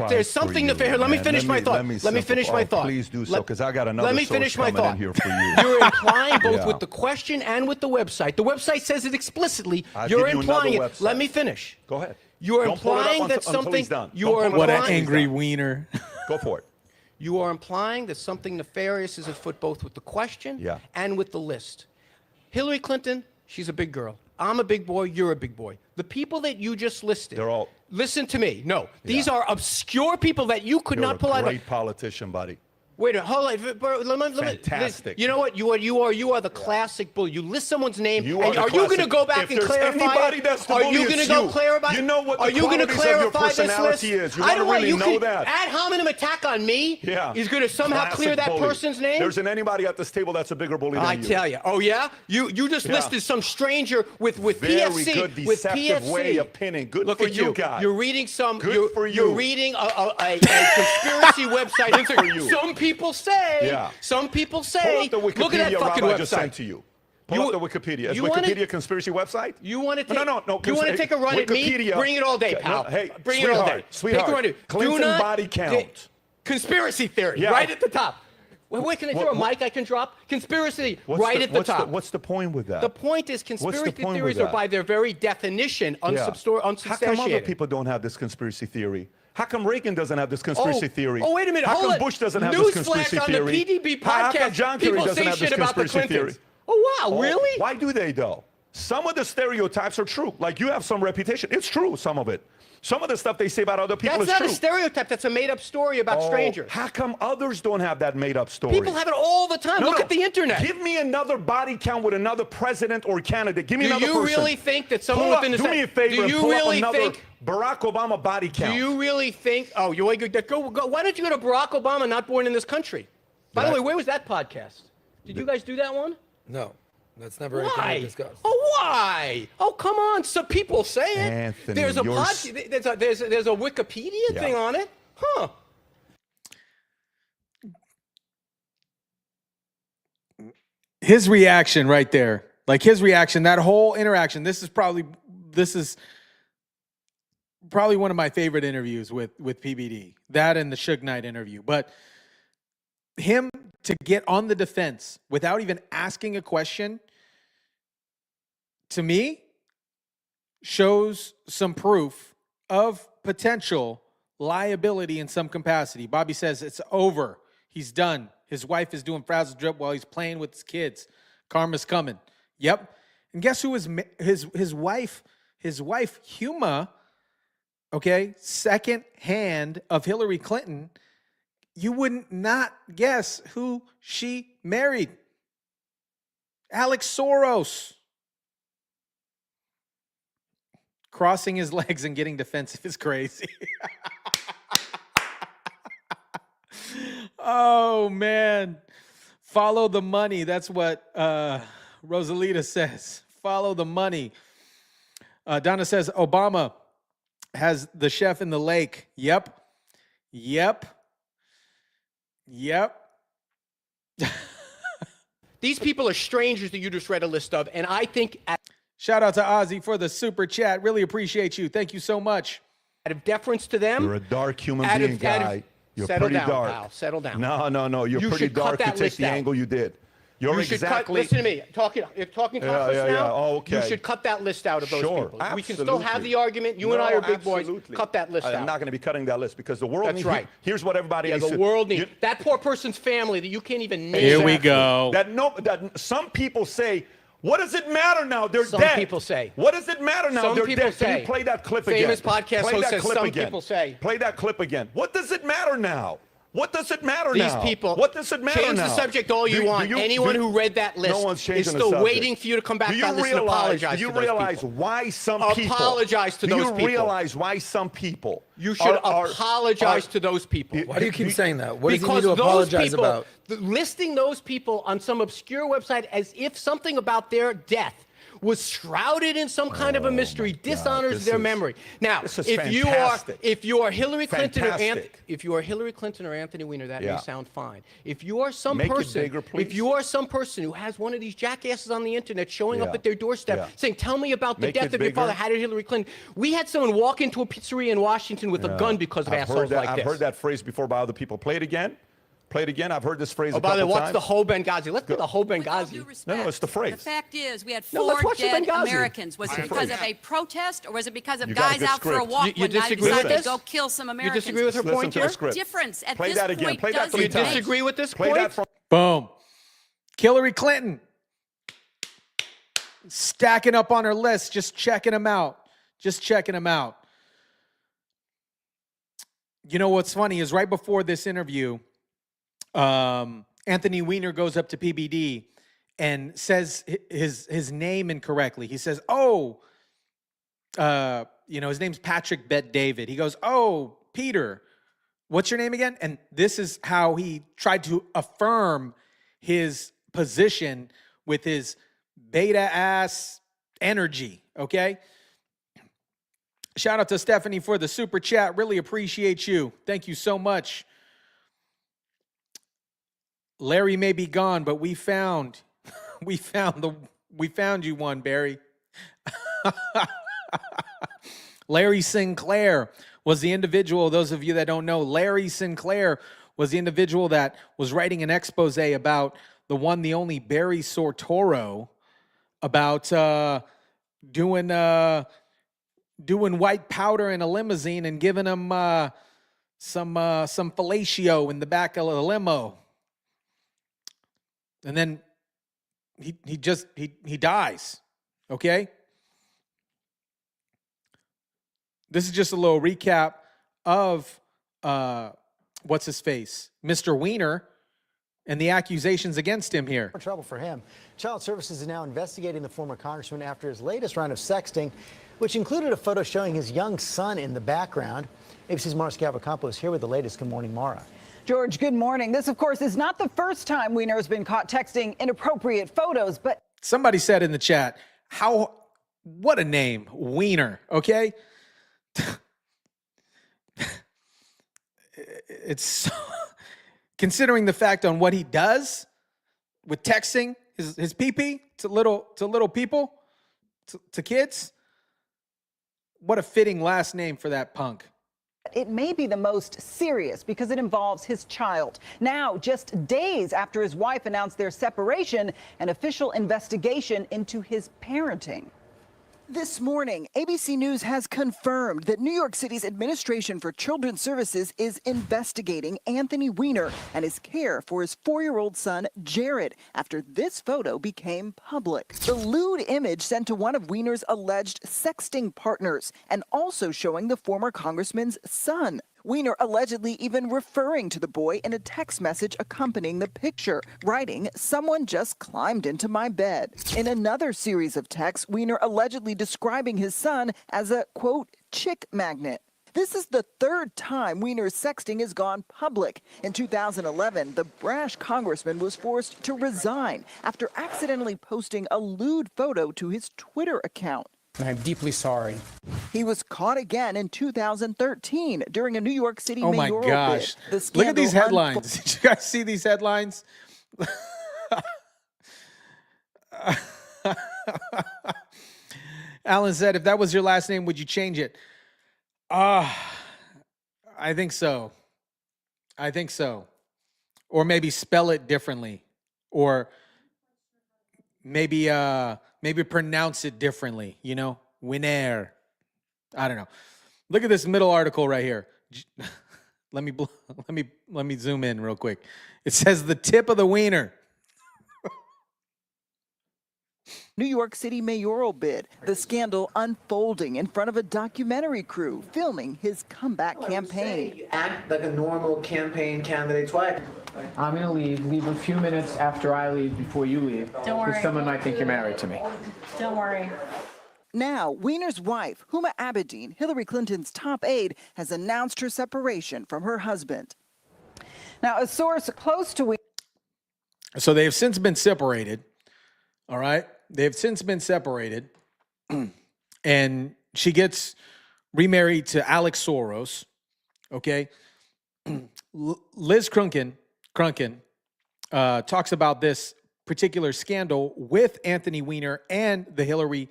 there's something nefarious. Let me finish my thought. Let me finish my thought. Please do so, because I got another Let me source finish my coming thought. in here for you. You're implying both with the question and with the website. The website says it explicitly. You're implying it. Let me finish. Go ahead. You're Don't pull it up implying that until something. he's done. You are What an implying. angry Weiner. Go for it. You are implying that something nefarious is afoot both with the question and with the list. Hillary Clinton, she's a big girl. I'm a big boy. You're a big boy. The people that you just listed. They're all. Listen to me. No, these are obscure people that you could not pull out. You're a great politician, buddy. Wait a minute, hold on. Fantastic. You know what? You are the classic bully. You list someone's name. You and are you going to go back and clarify? Anybody that's the are bully, you going to it's go you. clarify? You know what the are you going to qualities of your clarify this list? personality is. You I don't want really you know can that. ad hominem attack on me. Yeah. Is going to somehow Classic clear that bully. person's name. There isn't anybody at this table that's a bigger bully than you. I tell you. Oh yeah. You just listed some stranger with Very PFC. good, with deceptive PFC. way of pinning. Good Look for at you guys. You're reading some. Good for you. You're reading a conspiracy website. Good for you. Some people say. Yeah. Some people say. Pull up the Wikipedia Look at that fucking Rabbi website. just sent to you. Pull up the Wikipedia. Is you Wikipedia wanna- a conspiracy website? You want to take? No. You want to take a run at me? Wikipedia- Bring it all day, pal. No, hey, bring it all day. Sweetheart, Take a run at Clinton Do not- body count. Conspiracy theory. Yeah. Right at the top. Wait, can I throw a mic I can drop? Conspiracy. Right at the top. What's the point with that? The point is conspiracy point theories with are that? by their very definition How come other unsubstantiated. people don't have this conspiracy theory? How come Reagan doesn't have this conspiracy theory? Oh, wait a minute. How Hold come it. Bush doesn't have this Newsflash conspiracy on theory? the PDB How come podcast. John Kerry People doesn't say have this shit about the conspiracy Clintons. theory? Oh, wow. Really? Why do they, though? Some of the stereotypes are true. Like, you have some reputation. It's true, some of it. Some of the stuff they say about other people That's is not true. a stereotype. That's a made-up story about strangers. How come others don't have that made-up story? People have it all the time. Look at the internet. Give me another body count with another president or candidate. Give me another person. Do you really think that someone Pull up, within the... do me a favor do and you pull really up another think... Barack Obama body count. Do you really think... Oh, you want to go... Why don't you go to Barack Obama, not born in this country? By the way, where was that podcast? Did you guys do that one? No. That's never anything we Why? discussed. Oh, why? Oh, come on. Some people say it. Anthony, there's a you're there's a Wikipedia thing on it. Huh. His reaction right there, like his reaction, that whole interaction. This is probably one of my favorite interviews with PBD. That and the Suge Knight interview, but him to get on the defense without even asking a question, to me, shows some proof of potential liability in some capacity. Bobby says it's over. He's done. His wife is doing frazzle drip while he's playing with his kids. Karma's coming. Yep. And guess who is his wife? His wife, Huma, okay, second hand of Hillary Clinton. You wouldn't not guess who she married. Alex Soros. Crossing his legs and getting defensive is crazy. Oh, man. Follow the money. That's what Rosalita says. Follow the money. Donna says, Obama has the chef in the lake. Yep. These people are strangers that you just read a list of, and I think... Shout out to Ozzy for the super chat. Really appreciate you. Thank you so much. Out of deference to them... You're a dark human being, guy. You're settle pretty down, dark. Pal. Settle down. No. You're pretty should cut dark to that take list the out. angle you did. You're You should exactly... listen to me. You're talking conference now. Oh, okay. You should cut that list out of those people. Absolutely. We can still have the argument. You and I are big boys. Absolutely. Cut that list out. I'm not going to be cutting that list because the world That's needs... right. Here's what everybody Yeah, needs the to... world needs... That poor person's family that you can't even name. Here we go. That some people say... What does it matter now? They're Some dead. people say. What does it matter now? Some They're people dead. say. Can you play that clip again? Famous podcast Play host that says clip some again. people say. Play that clip again. What does it matter now? What does it matter These now? people. What does it matter Change now? the subject all you want. Anyone who read that list no one's changing is the still subject. waiting for you to come back on this and apologize Do you to those realize people. why some people? Apologize to those people. Do you realize why some people? You should apologize to those people. Why do you keep saying that? What does he need Because to apologize those people, about? listing those people on some obscure website as if something about their death was shrouded in some kind of a mystery dishonors their memory. Now, if you are Hillary Clinton or Anthony Weiner, that may sound fine. If you are some person who has one of these jackasses on the internet showing up at their doorstep saying, "Tell me about the death of your father. How did Hillary Clinton?" We had someone walk into a pizzeria in Washington with a gun because of assholes like this. I've heard that phrase before by other people. Play it again. Play it again. I've heard this phrase a couple by the way, what's times. the whole Benghazi? Let's do the whole Benghazi. No, it's the phrase. The fact is, we had No, 4 let's watch the dead Benghazi. Americans. Was it because of a protest, or was it because of You got a guys good out for a script. walk You one night and disagree with decided this? to go kill some Americans? You disagree with her point here? Difference at Play this that again. point Play that doesn't 3 You times. make- disagree with this Play point? that from. Boom. Hillary Clinton stacking up on her list, just checking them out. You know what's funny is right before this interview, Anthony Weiner goes up to PBD and says his name incorrectly. He says, his name's Patrick Bet David. He goes, "Oh, Peter, what's your name again?" And this is how he tried to affirm his position with his beta ass energy, okay? Shout out to Stephanie for the super chat. Really appreciate you. Thank you so much. Larry may be gone, but we found you one, Barry. Larry Sinclair was the individual, those of you that don't know, Larry Sinclair was the individual that was writing an expose about the one, the only Barry Sortoro, about doing white powder in a limousine and giving him some fellatio in the back of the limo. And then he dies, okay? This is just a little recap of what's his face, Mr. Weiner, and the accusations against him here. More trouble for him. Child Services is now investigating the former congressman after his latest round of sexting, which included a photo showing his young son in the background. ABC's Mara Scavacampo is here with the latest. Good morning, Mara. George, good morning. This, of course, is not the first time Weiner has been caught texting inappropriate photos, but somebody said in the chat, what a name, Weiner, okay? It's so, considering the fact on what he does with texting his pee-pee to little people, to kids. What a fitting last name for that punk. it may be the most serious because it involves his child. Now, just days after his wife announced their separation, an official investigation into his parenting. This morning, ABC News has confirmed that New York City's Administration for Children's Services is investigating Anthony Weiner and his care for his 4-year-old son, Jared, after this photo became public. The lewd image sent to one of Weiner's alleged sexting partners and also showing the former congressman's son. Weiner allegedly even referring to the boy in a text message accompanying the picture, writing, "Someone just climbed into my bed." In another series of texts, Weiner allegedly describing his son as a, quote, chick magnet. This is the third time Weiner's sexting has gone public. In 2011, the brash congressman was forced to resign after accidentally posting a lewd photo to his Twitter account. I'm deeply sorry. He was caught again in 2013 during a New York City Oh my mayoral gosh. bid. The Look at these scandal headlines. Did you guys see these headlines? Alan said, if that was your last name, would you change it? I think so. I think so. Or maybe spell it differently. Or maybe pronounce it differently, you know? Weiner. I don't know. Look at this middle article right here. Let me zoom in real quick. It says the tip of the wiener. New York City mayoral bid, the scandal unfolding in front of a documentary crew filming his comeback campaign. Act like a normal campaign candidate's wife. I'm going to leave. Leave a few minutes after I leave before you leave. Don't worry. Because someone might think you're married to me. Don't worry. Now, Weiner's wife, Huma Abedin, Hillary Clinton's top aide, has announced her separation from her husband. Now, a source close to Weiner. So they have since been separated. All right. They have since been separated. And she gets remarried to Alex Soros. Okay. Liz Crunkin talks about this particular scandal with Anthony Weiner and the Hillary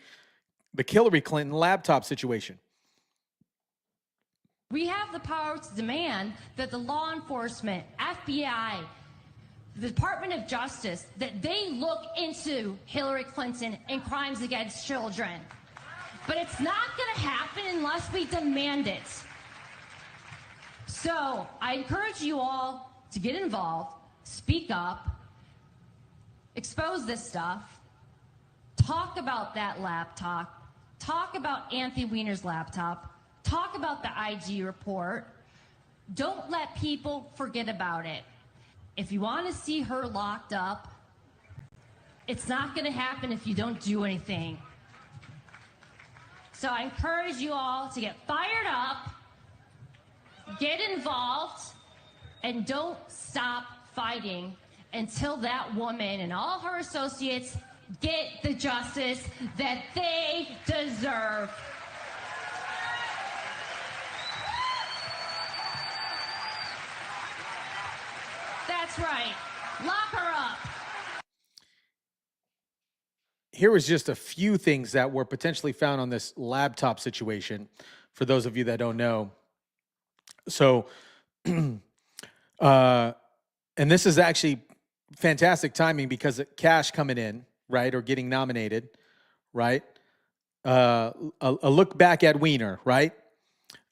Clinton laptop situation. We have the power to demand that the law enforcement, FBI, the Department of Justice, that they look into Hillary Clinton and crimes against children. But it's not going to happen unless we demand it. So I encourage you all to get involved, speak up, expose this stuff, talk about that laptop, talk about Anthony Weiner's laptop, talk about the IG report. Don't let people forget about it. If you want to see her locked up, it's not going to happen if you don't do anything. So I encourage you all to get fired up, get involved, and don't stop fighting until that woman and all her associates get the justice that they deserve. That's right. Lock her up. Here is just a few things that were potentially found on this laptop situation, for those of you that don't know. So, and this is actually fantastic timing because cash coming in, right, or getting nominated, right? A look back at Weiner, right?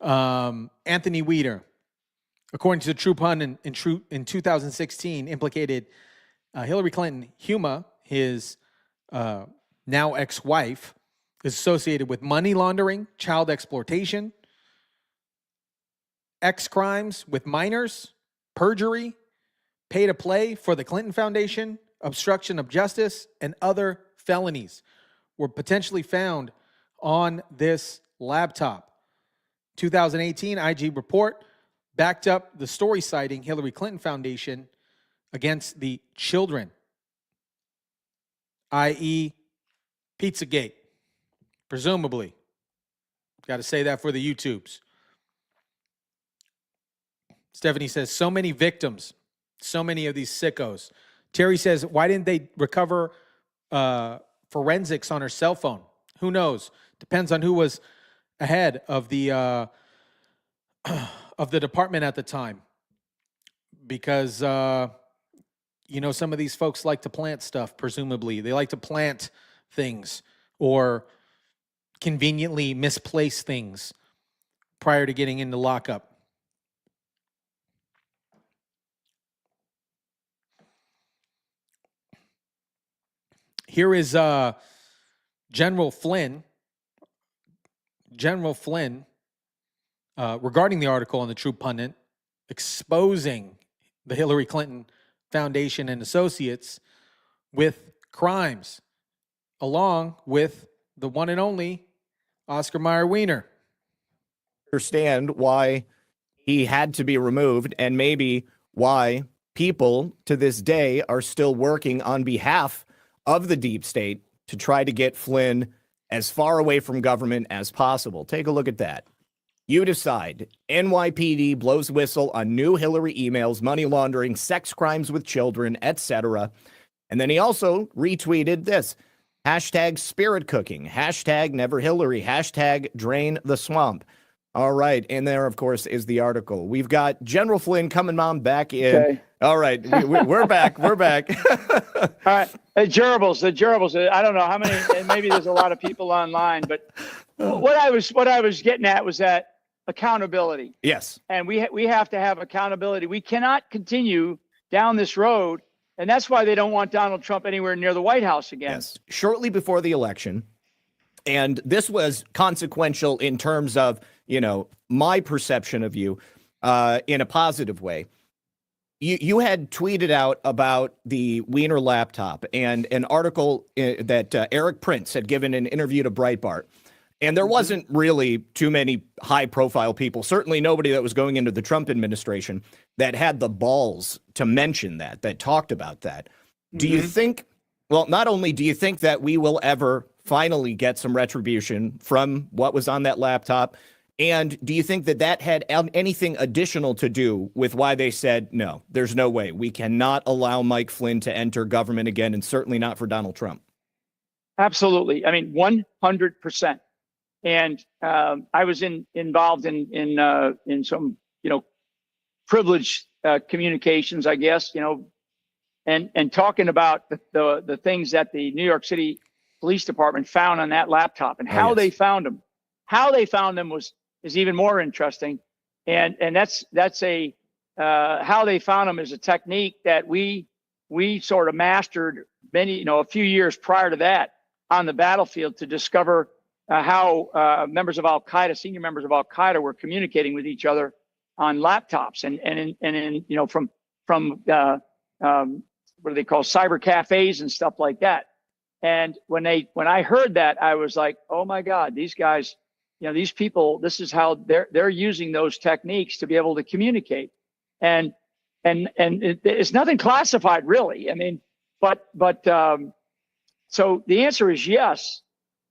Anthony Weiner, according to the True Pun in 2016, implicated Hillary Clinton. Huma, his now ex-wife, is associated with money laundering, child exploitation, crimes with minors, perjury, pay to play for the Clinton Foundation, obstruction of justice, and other felonies were potentially found on this laptop. 2018 IG report backed up the story citing Hillary Clinton Foundation against the children, i.e. Pizzagate, presumably. Got to say that for the YouTubes. Stephanie says, so many victims, so many of these sickos. Terry says, why didn't they recover forensics on her cell phone? Who knows? Depends on who was ahead of the department at the time. Because, some of these folks like to plant stuff, presumably. They like to plant things or conveniently misplace things prior to getting into lockup. Here is General Flynn. Regarding the article on the True Pundit, exposing the Hillary Clinton Foundation and associates with crimes, along with the one and only Oscar Mayer Weiner. Understand why he had to be removed, and maybe why people to this day are still working on behalf of the deep state to try to get Flynn as far away from government as possible. Take a look at that. You decide. NYPD blows whistle on new Hillary emails, money laundering, sex crimes with children, etc. And then he also retweeted this. Hashtag spirit cooking. Hashtag never Hillary. Hashtag drain the swamp. All right. And there, of course, is the article. We've got General Flynn coming on back in. Okay. All right. We're back. We're back. All right. The gerbils. I don't know how many, and maybe there's a lot of people online, but what I was getting at was that accountability. Yes. And we have to have accountability. We cannot continue down this road And that's why they don't want Donald Trump anywhere near the White House again. Yes, shortly before the election. And this was consequential in terms of, my perception of you in a positive way. You had tweeted out about the Weiner laptop and an article that Eric Prince had given an interview to Breitbart. And there wasn't really too many high-profile people, certainly nobody that was going into the Trump administration that had the balls to mention that talked about that. Do you think, well, not only do you think that we will ever finally get some retribution from what was on that laptop, and do you think that had anything additional to do with why they said, no, there's no way, we cannot allow Mike Flynn to enter government again, and certainly not for Donald Trump? Absolutely. I mean, 100%. And I was involved in some, privileged communications, I guess, and talking about the things that the New York City Police Department found on that laptop and how they found them. How they found them is even more interesting, and that's how they found them is a technique that we sort of mastered a few years prior to that on the battlefield to discover how members of Al Qaeda, senior members of Al Qaeda, were communicating with each other on laptops and from what do they call cyber cafes and stuff like that. And when I heard that, I was like, oh my God, these guys, these people, this is how they're using those techniques to be able to communicate. And it's nothing classified really. I mean, but so the answer is yes.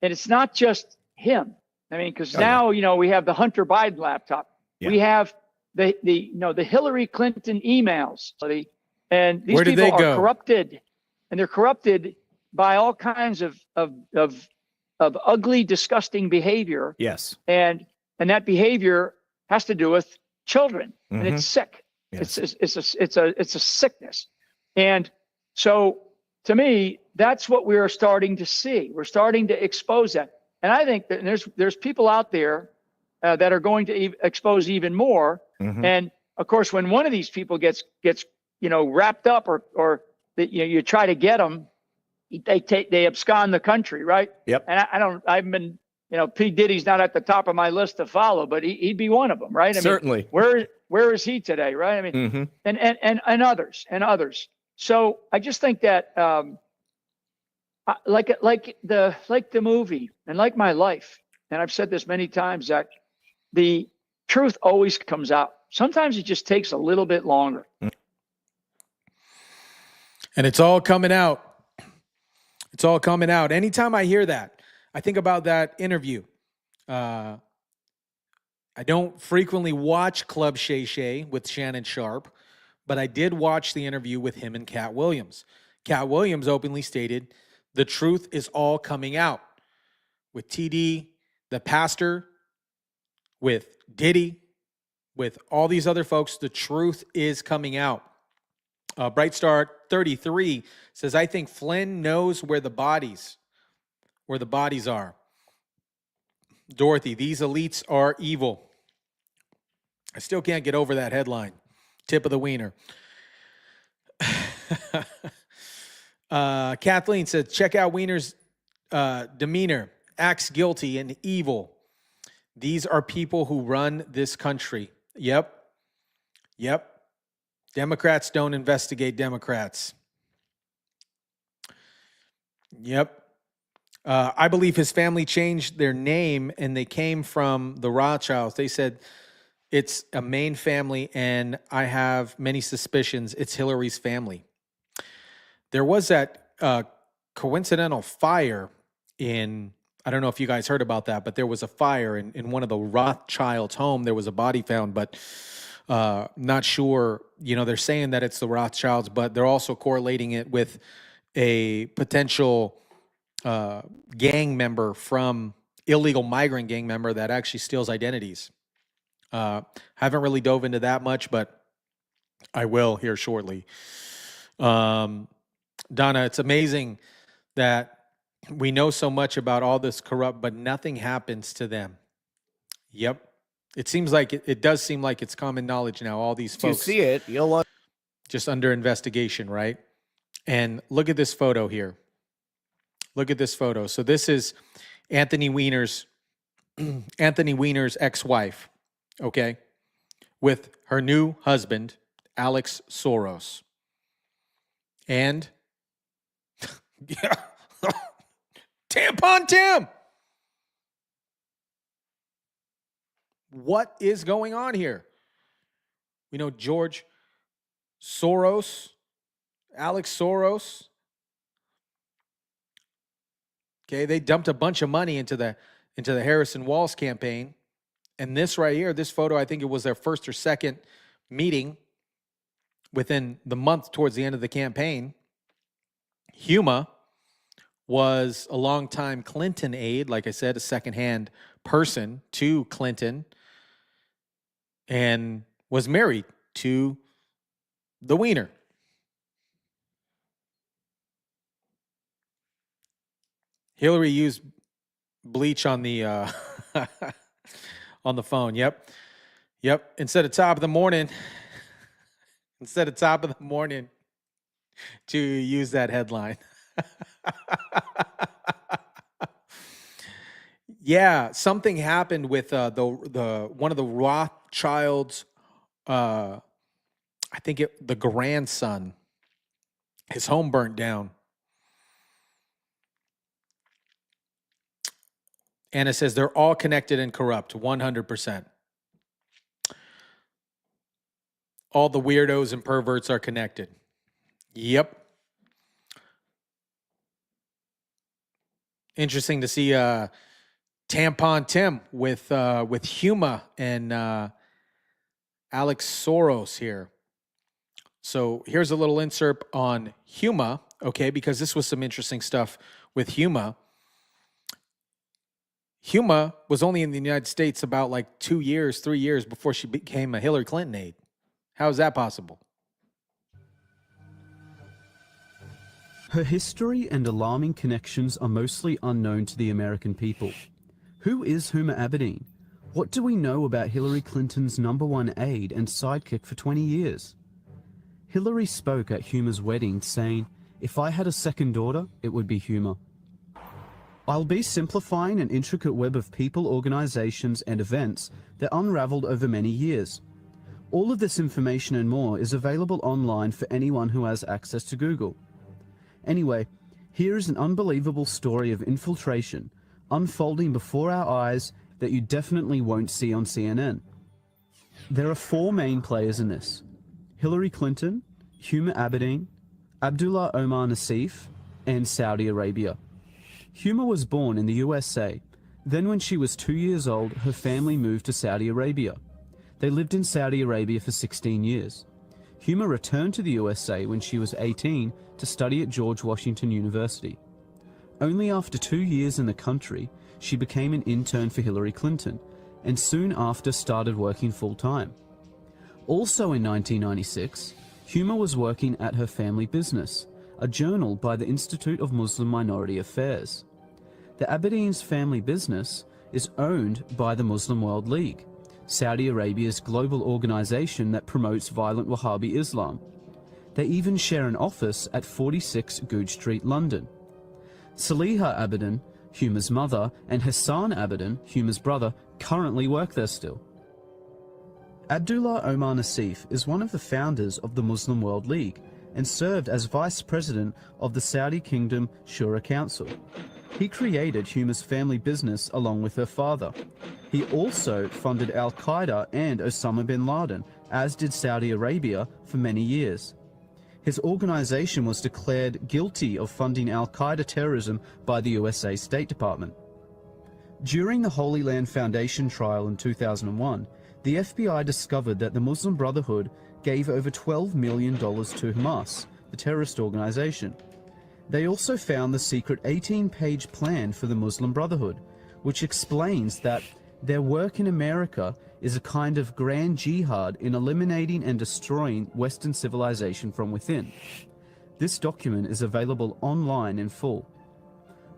And it's not just him. I mean, because now, we have the Hunter Biden laptop. Yeah. We have the Hillary Clinton emails. And these people are corrupted, and they're corrupted by all kinds of ugly, disgusting behavior. Yes. And that behavior has to do with children, and it's sick. Yes. It's a sickness. And so to me, that's what we are starting to see. We're starting to expose that. And I think that there's people out there that are going to expose even more. And of course, when one of these people gets wrapped up or you try to get them, they abscond the country, right? Yep. And I've been, P. Diddy's not at the top of my list to follow, but he'd be one of them, right? I Certainly. mean, where is he today, right? I mean, and others. So I just think that like the movie and like my life, and I've said this many times, Zach, the truth always comes out. Sometimes it just takes a little bit longer. And it's all coming out. It's all coming out. Anytime I hear that, I think about that interview. I don't frequently watch Club Shay Shay with Shannon Sharp, but I did watch the interview with him and Cat Williams. Cat Williams openly stated, the truth is all coming out. With TD, the pastor, with Diddy, with all these other folks, the truth is coming out. Brightstar 33 says, I think Flynn knows where the bodies are. Dorothy, these elites are evil. I still can't get over that headline. Tip of the wiener. Kathleen said, check out Weiner's demeanor. Acts guilty and evil. These are people who run this country. Yep. Democrats don't investigate Democrats. Yep. I believe his family changed their name and they came from the Rothschilds. They said it's a Maine family, and I have many suspicions it's Hillary's family. There was that coincidental fire in, I don't know if you guys heard about that, but there was a fire in one of the Rothschilds' home. There was a body found, but not sure. They're saying that it's the Rothschilds, but they're also correlating it with a potential gang member illegal migrant gang member that actually steals identities. Haven't really dove into that much, but I will here shortly. Donna, it's amazing that we know so much about all this corrupt, but nothing happens to them. Yep. It seems like it does seem like it's common knowledge now. All these folks. You see it, you'll just under investigation, right? And look at this photo here. Look at this photo. So this is Anthony Weiner's ex-wife, okay, with her new husband, Alex Soros. And yeah, Tampon Tim. What is going on here? We know George Soros, Alex Soros. Okay, they dumped a bunch of money into the Harrison Walls campaign. And this right here, this photo, I think it was their first or second meeting within the month towards the end of the campaign. Huma was a longtime Clinton aide, like I said, a secondhand person to Clinton, and was married to the Weiner. Hillary used bleach on the on the phone. Yep. Instead of top of the morning to use that headline. Yeah, something happened with the one of the Rothschilds. I think the grandson. His home burnt down. Anna says they're all connected and corrupt, 100%. All the weirdos and perverts are connected. Yep. Interesting to see Tampon Tim with Huma and Alex Soros here. So here's a little insert on Huma, okay, because this was some interesting stuff with Huma. Huma was only in the United States about like 3 years before she became a Hillary Clinton aide. How is that possible? Her history and alarming connections are mostly unknown to the American people. Who is Huma Abedin? What do we know about Hillary Clinton's #1 aide and sidekick for 20 years? Hillary spoke at Huma's wedding saying, "If I had a second daughter, it would be Huma." I'll be simplifying an intricate web of people, organizations, and events that unraveled over many years. All of this information and more is available online for anyone who has access to Google. Anyway, here is an unbelievable story of infiltration unfolding before our eyes that you definitely won't see on CNN. There are 4 main players in this: Hillary Clinton, Huma Abedin, Abdullah Omar Nassif, and Saudi Arabia. Huma was born in the USA. Then when she was 2 years old, her family moved to Saudi Arabia. They lived in Saudi Arabia for 16 years. Huma returned to the USA when she was 18 to study at George Washington University. Only after 2 years in the country, she became an intern for Hillary Clinton, and soon after started working full-time. Also in 1996, Huma was working at her family business, a journal by the Institute of Muslim Minority Affairs. The Abedin's family business is owned by the Muslim World League, Saudi Arabia's global organization that promotes violent Wahhabi Islam. They even share an office at 46 Goodge Street, London. Saliha Abedin, Huma's mother, and Hassan Abedin, Huma's brother, currently work there still. Abdullah Omar Nassif is one of the founders of the Muslim World League and served as vice president of the Saudi Kingdom Shura Council. He created Huma's family business along with her father. He also funded Al-Qaeda and Osama bin Laden, as did Saudi Arabia, for many years. His organization was declared guilty of funding Al-Qaeda terrorism by the USA State Department. During the Holy Land Foundation trial in 2001, the FBI discovered that the Muslim Brotherhood gave over $12 million to Hamas, the terrorist organization. They also found the secret 18-page plan for the Muslim Brotherhood, which explains that their work in America is a kind of grand jihad in eliminating and destroying Western civilization from within. This document is available online in full.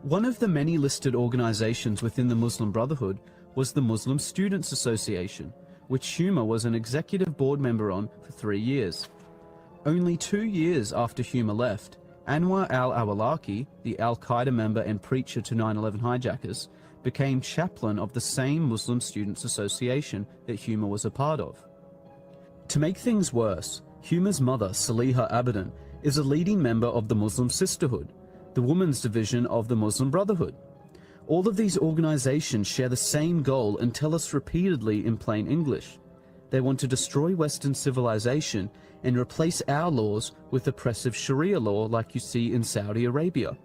One of the many listed organizations within the Muslim Brotherhood was the Muslim Students Association, which Huma was an executive board member on for 3 years. Only 2 years after Huma left, Anwar al-Awlaki, the al-Qaeda member and preacher to 9/11 hijackers, became chaplain of the same Muslim Students Association that Huma was a part of. To make things worse, Huma's mother, Saliha Abadan, is a leading member of the Muslim Sisterhood, the women's division of the Muslim Brotherhood. All of these organizations share the same goal and tell us repeatedly in plain English. They want to destroy Western civilization and replace our laws with oppressive Sharia law like you see in Saudi Arabia.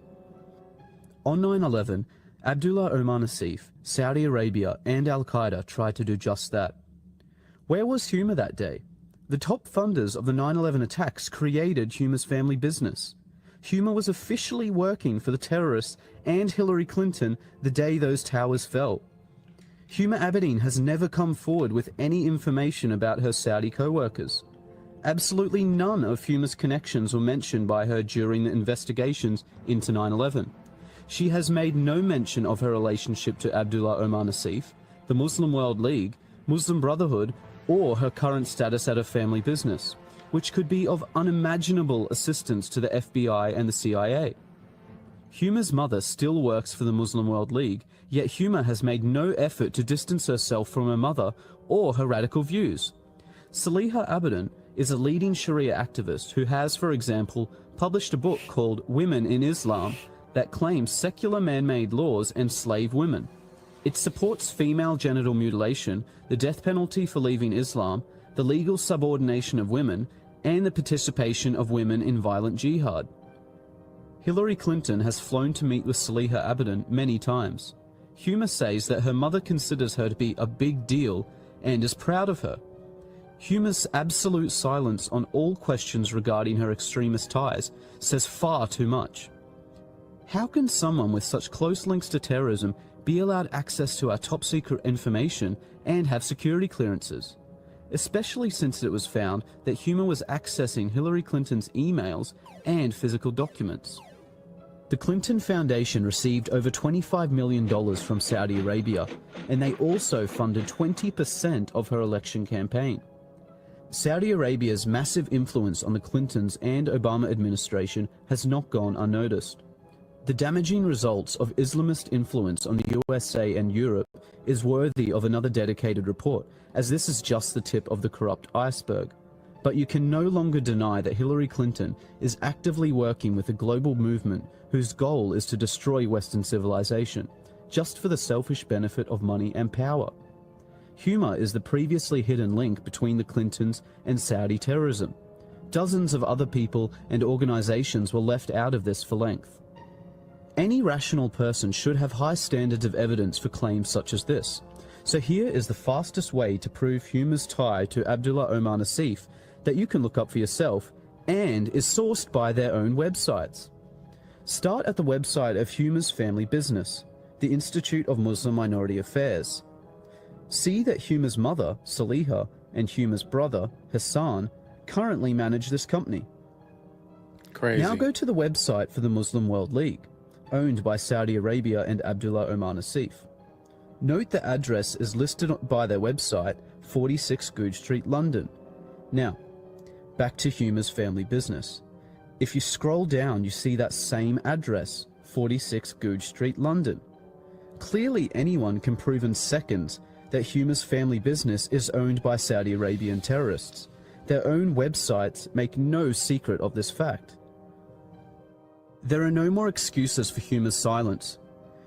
On 9/11, Abdullah Omar Nassif, Saudi Arabia and Al-Qaeda tried to do just that. Where was Huma that day? The top funders of the 9/11 attacks created Huma's family business. Huma was officially working for the terrorists and Hillary Clinton the day those towers fell. Huma Abedin has never come forward with any information about her Saudi co-workers. Absolutely none of Huma's connections were mentioned by her during the investigations into 9/11. She has made no mention of her relationship to Abdullah Omar Nassif, the Muslim World League, Muslim Brotherhood, or her current status at her family business, which could be of unimaginable assistance to the FBI and the CIA. Huma's mother still works for the Muslim World League, yet Huma has made no effort to distance herself from her mother or her radical views. Saliha Abadan is a leading Sharia activist who has, for example, published a book called Women in Islam that claims secular man-made laws enslave women. It supports female genital mutilation, the death penalty for leaving Islam, the legal subordination of women, and the participation of women in violent jihad. Hillary Clinton has flown to meet with Saliha Abadan many times. Huma says that her mother considers her to be a big deal and is proud of her. Huma's absolute silence on all questions regarding her extremist ties says far too much. How can someone with such close links to terrorism be allowed access to our top secret information and have security clearances? Especially since it was found that Huma was accessing Hillary Clinton's emails and physical documents. The Clinton Foundation received over $25 million from Saudi Arabia, and they also funded 20% of her election campaign. Saudi Arabia's massive influence on the Clintons and Obama administration has not gone unnoticed. The damaging results of Islamist influence on the USA and Europe is worthy of another dedicated report, as this is just the tip of the corrupt iceberg. But you can no longer deny that Hillary Clinton is actively working with a global movement whose goal is to destroy Western civilization, just for the selfish benefit of money and power. Huma is the previously hidden link between the Clintons and Saudi terrorism. Dozens of other people and organizations were left out of this for length. Any rational person should have high standards of evidence for claims such as this. So here is the fastest way to prove Huma's tie to Abdullah Omar Nassif that you can look up for yourself and is sourced by their own websites. Start at the website of Huma's family business, the Institute of Muslim Minority Affairs. See that Huma's mother, Saliha, and Huma's brother, Hassan, currently manage this company. Crazy. Now go to the website for the Muslim World League, owned by Saudi Arabia and Abdullah Omar Nassif. Note the address is listed by their website, 46 Goodge Street, London. Now, back to Huma's family business. If you scroll down, you see that same address, 46 Goodge Street, London. Clearly anyone can prove in seconds that Huma's family business is owned by Saudi Arabian terrorists. Their own websites make no secret of this fact. There are no more excuses for Huma's silence.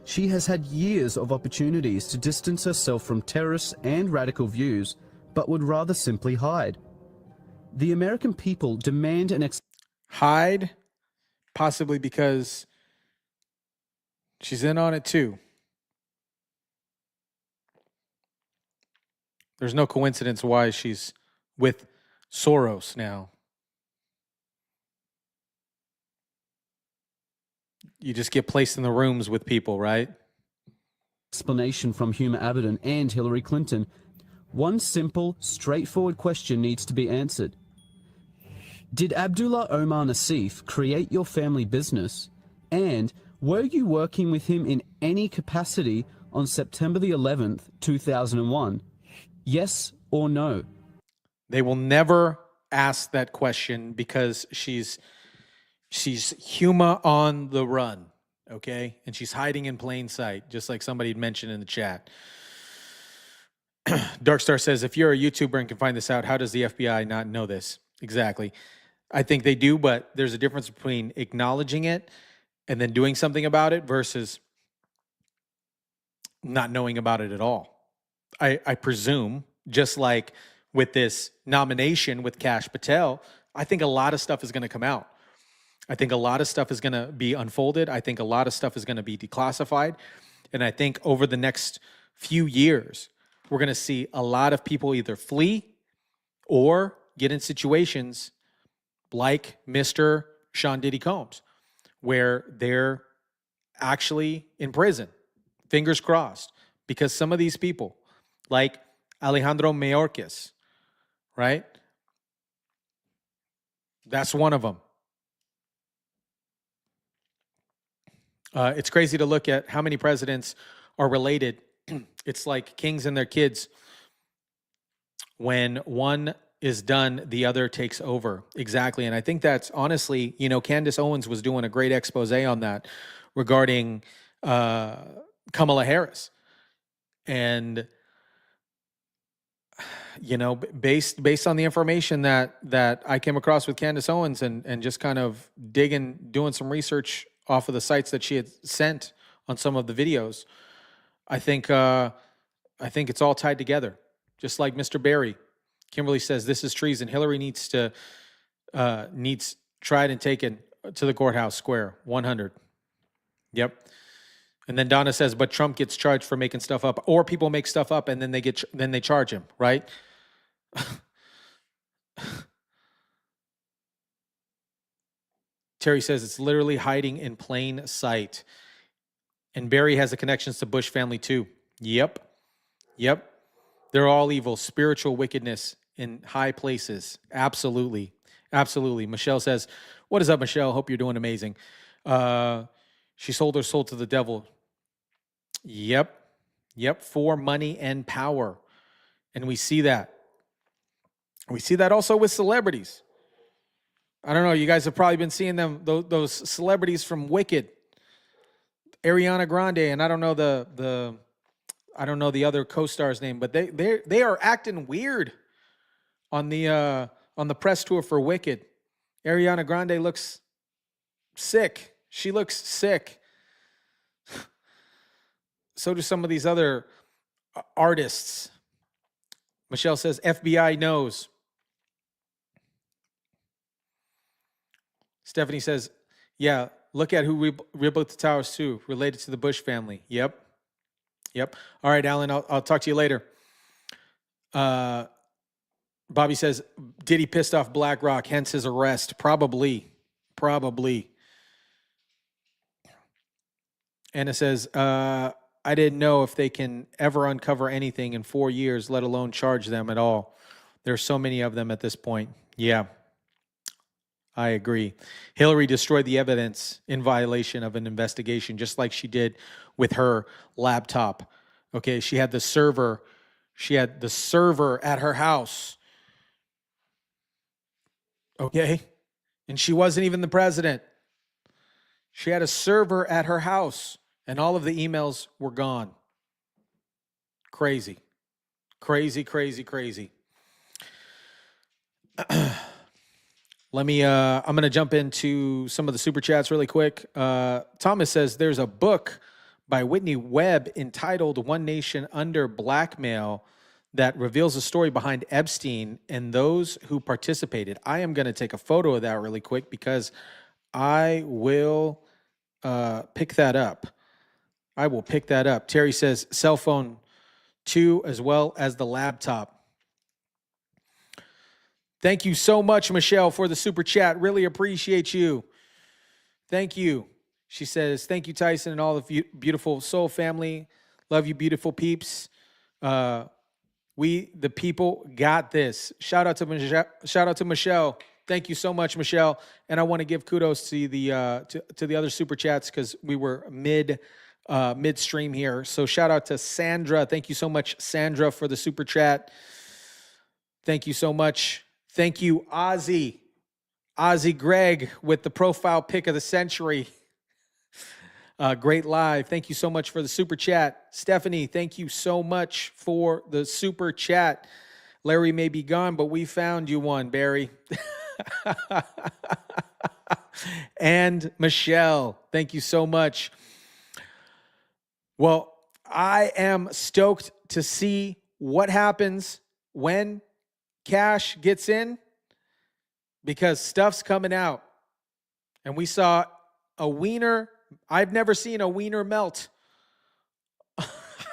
She has had years of opportunities to distance herself from terrorists and radical views, but would rather simply hide. The American people demand an hide, possibly because she's in on it too. There's no coincidence why she's with Soros now. You just get placed in the rooms with people, right? explanation from Huma Abedin and Hillary Clinton. One simple, straightforward question needs to be answered. Did Abdullah Omar Nassif create your family business? And were you working with him in any capacity on September the 11th, 2001? Yes or no? They will never ask that question because she's She's Huma on the run, okay? And she's hiding in plain sight, just like somebody had mentioned in the chat. Darkstar says, if you're a YouTuber and can find this out, how does the FBI not know this? Exactly. I think they do, but there's a difference between acknowledging it and then doing something about it versus not knowing about it at all. I presume, just like with this nomination with Kash Patel, I think a lot of stuff is going to come out. I think a lot of stuff is going to be unfolded. I think a lot of stuff is going to be declassified. And I think over the next few years, we're going to see a lot of people either flee or get in situations like Mr. Sean Diddy Combs, where they're actually in prison. Fingers crossed. Because some of these people, like Alejandro Mayorkas, right? That's one of them. It's crazy to look at how many presidents are related. It's like kings and their kids. When one is done, the other takes over. Exactly. And I think that's honestly, Candace Owens was doing a great expose on that regarding Kamala Harris. And, based on the information that I came across with Candace Owens and just kind of doing some research off of the sites that she had sent on some of the videos, I think it's all tied together. Just like Mr. Barry. Kimberly says this is treason. Hillary needs tried and taken to the courthouse square. 100. Yep. And then Donna says, but Trump gets charged for making stuff up, or people make stuff up and then they charge him, right? Terry says it's literally hiding in plain sight. And Barry has the connections to Bush family too. Yep. They're all evil. Spiritual wickedness in high places. Absolutely. Michelle says, what is up, Michelle? Hope you're doing amazing. She sold her soul to the devil. Yep. For money and power. And we see that. We see that also with celebrities. I don't know. You guys have probably been seeing them, those celebrities from Wicked, Ariana Grande, and I don't know the other co-star's name, but they are acting weird on the press tour for Wicked. Ariana Grande looks sick. She looks sick. So do some of these other artists. Michelle says FBI knows. Stephanie says, yeah, look at who rebuilt the towers too, related to the Bush family. Yep. All right, Alan, I'll talk to you later. Bobby says, Diddy pissed off BlackRock, hence his arrest. Probably. Anna says, I didn't know if they can ever uncover anything in 4 years, let alone charge them at all. There's so many of them at this point. Yeah. I agree. Hillary destroyed the evidence in violation of an investigation, just like she did with her laptop. Okay, she had the server at her house. Okay, and she wasn't even the president. She had a server at her house, and all of the emails were gone. Crazy. I'm going to jump into some of the super chats really quick. Thomas says there's a book by Whitney Webb entitled One Nation Under Blackmail that reveals the story behind Epstein and those who participated. I am going to take a photo of that really quick because I will pick that up. Terry says cell phone too, as well as the laptop. Thank you so much, Michelle, for the super chat. Really appreciate you. Thank you. She says, thank you, Tyson, and all the beautiful Soul family. Love you, beautiful peeps. We, the people, got this. Shout out to Michelle. Thank you so much, Michelle. And I want to give kudos to the other super chats because we were midstream here. So shout out to Sandra. Thank you so much, Sandra, for the super chat. Thank you so much. Thank you, Ozzy. Ozzy Greg with the profile pic of the century. Great live. Thank you so much for the super chat. Stephanie, thank you so much for the super chat. Larry may be gone, but we found you one, Barry. And Michelle, thank you so much. Well, I am stoked to see what happens when cash gets in, because stuff's coming out. And we saw a wiener. I've never seen a wiener melt.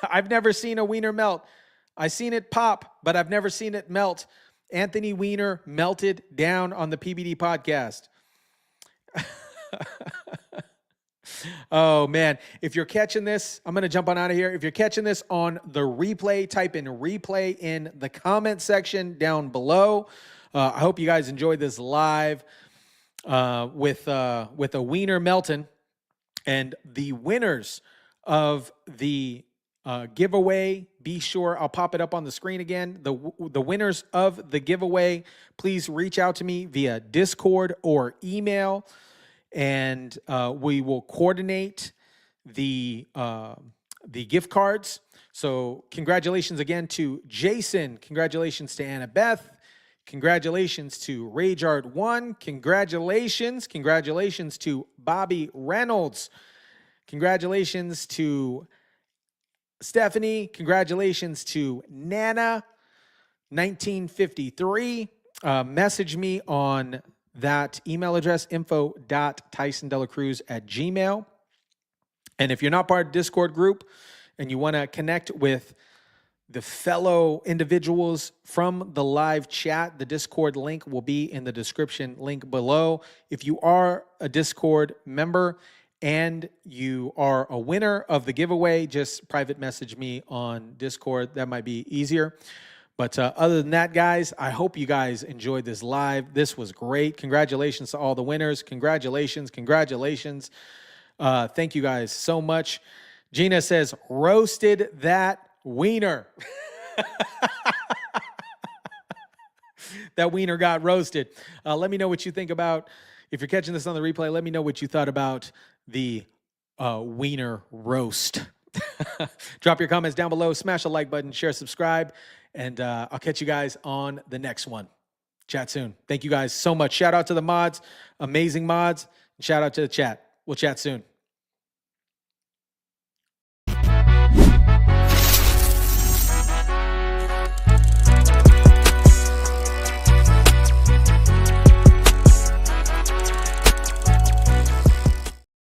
I've never seen a wiener melt. I've seen it pop, but I've never seen it melt. Anthony Weiner melted down on the PBD podcast. Oh, man. If you're catching this, I'm going to jump on out of here. If you're catching this on the replay, type in replay in the comment section down below. I hope you guys enjoyed this live with a wiener melting. And the winners of the giveaway, be sure I'll pop it up on the screen again. The winners of the giveaway, please reach out to me via Discord or email, and we will coordinate the gift cards. So congratulations again to Jason. Congratulations to Annabeth. Congratulations to RageArt1. Congratulations to Bobby Reynolds. Congratulations to Stephanie. Congratulations to Nana 1953. Message me on that email address, info.tysondelacruz@gmail.com. And if you're not part of the Discord group and you want to connect with the fellow individuals from the live chat, the Discord link will be in the description link below. If you are a Discord member and you are a winner of the giveaway, just private message me on Discord. That might be easier. But other than that, guys, I hope you guys enjoyed this live. This was great. Congratulations to all the winners. Congratulations. Thank you guys so much. Gina says, roasted that wiener. That wiener got roasted. Let me know what you think about, if you're catching this on the replay, let me know what you thought about the wiener roast. Drop your comments down below, smash the like button, share, subscribe, and I'll catch you guys on the next one. Chat soon. Thank you guys so much. Shout out to the mods, amazing mods, and shout out to the chat. We'll chat soon.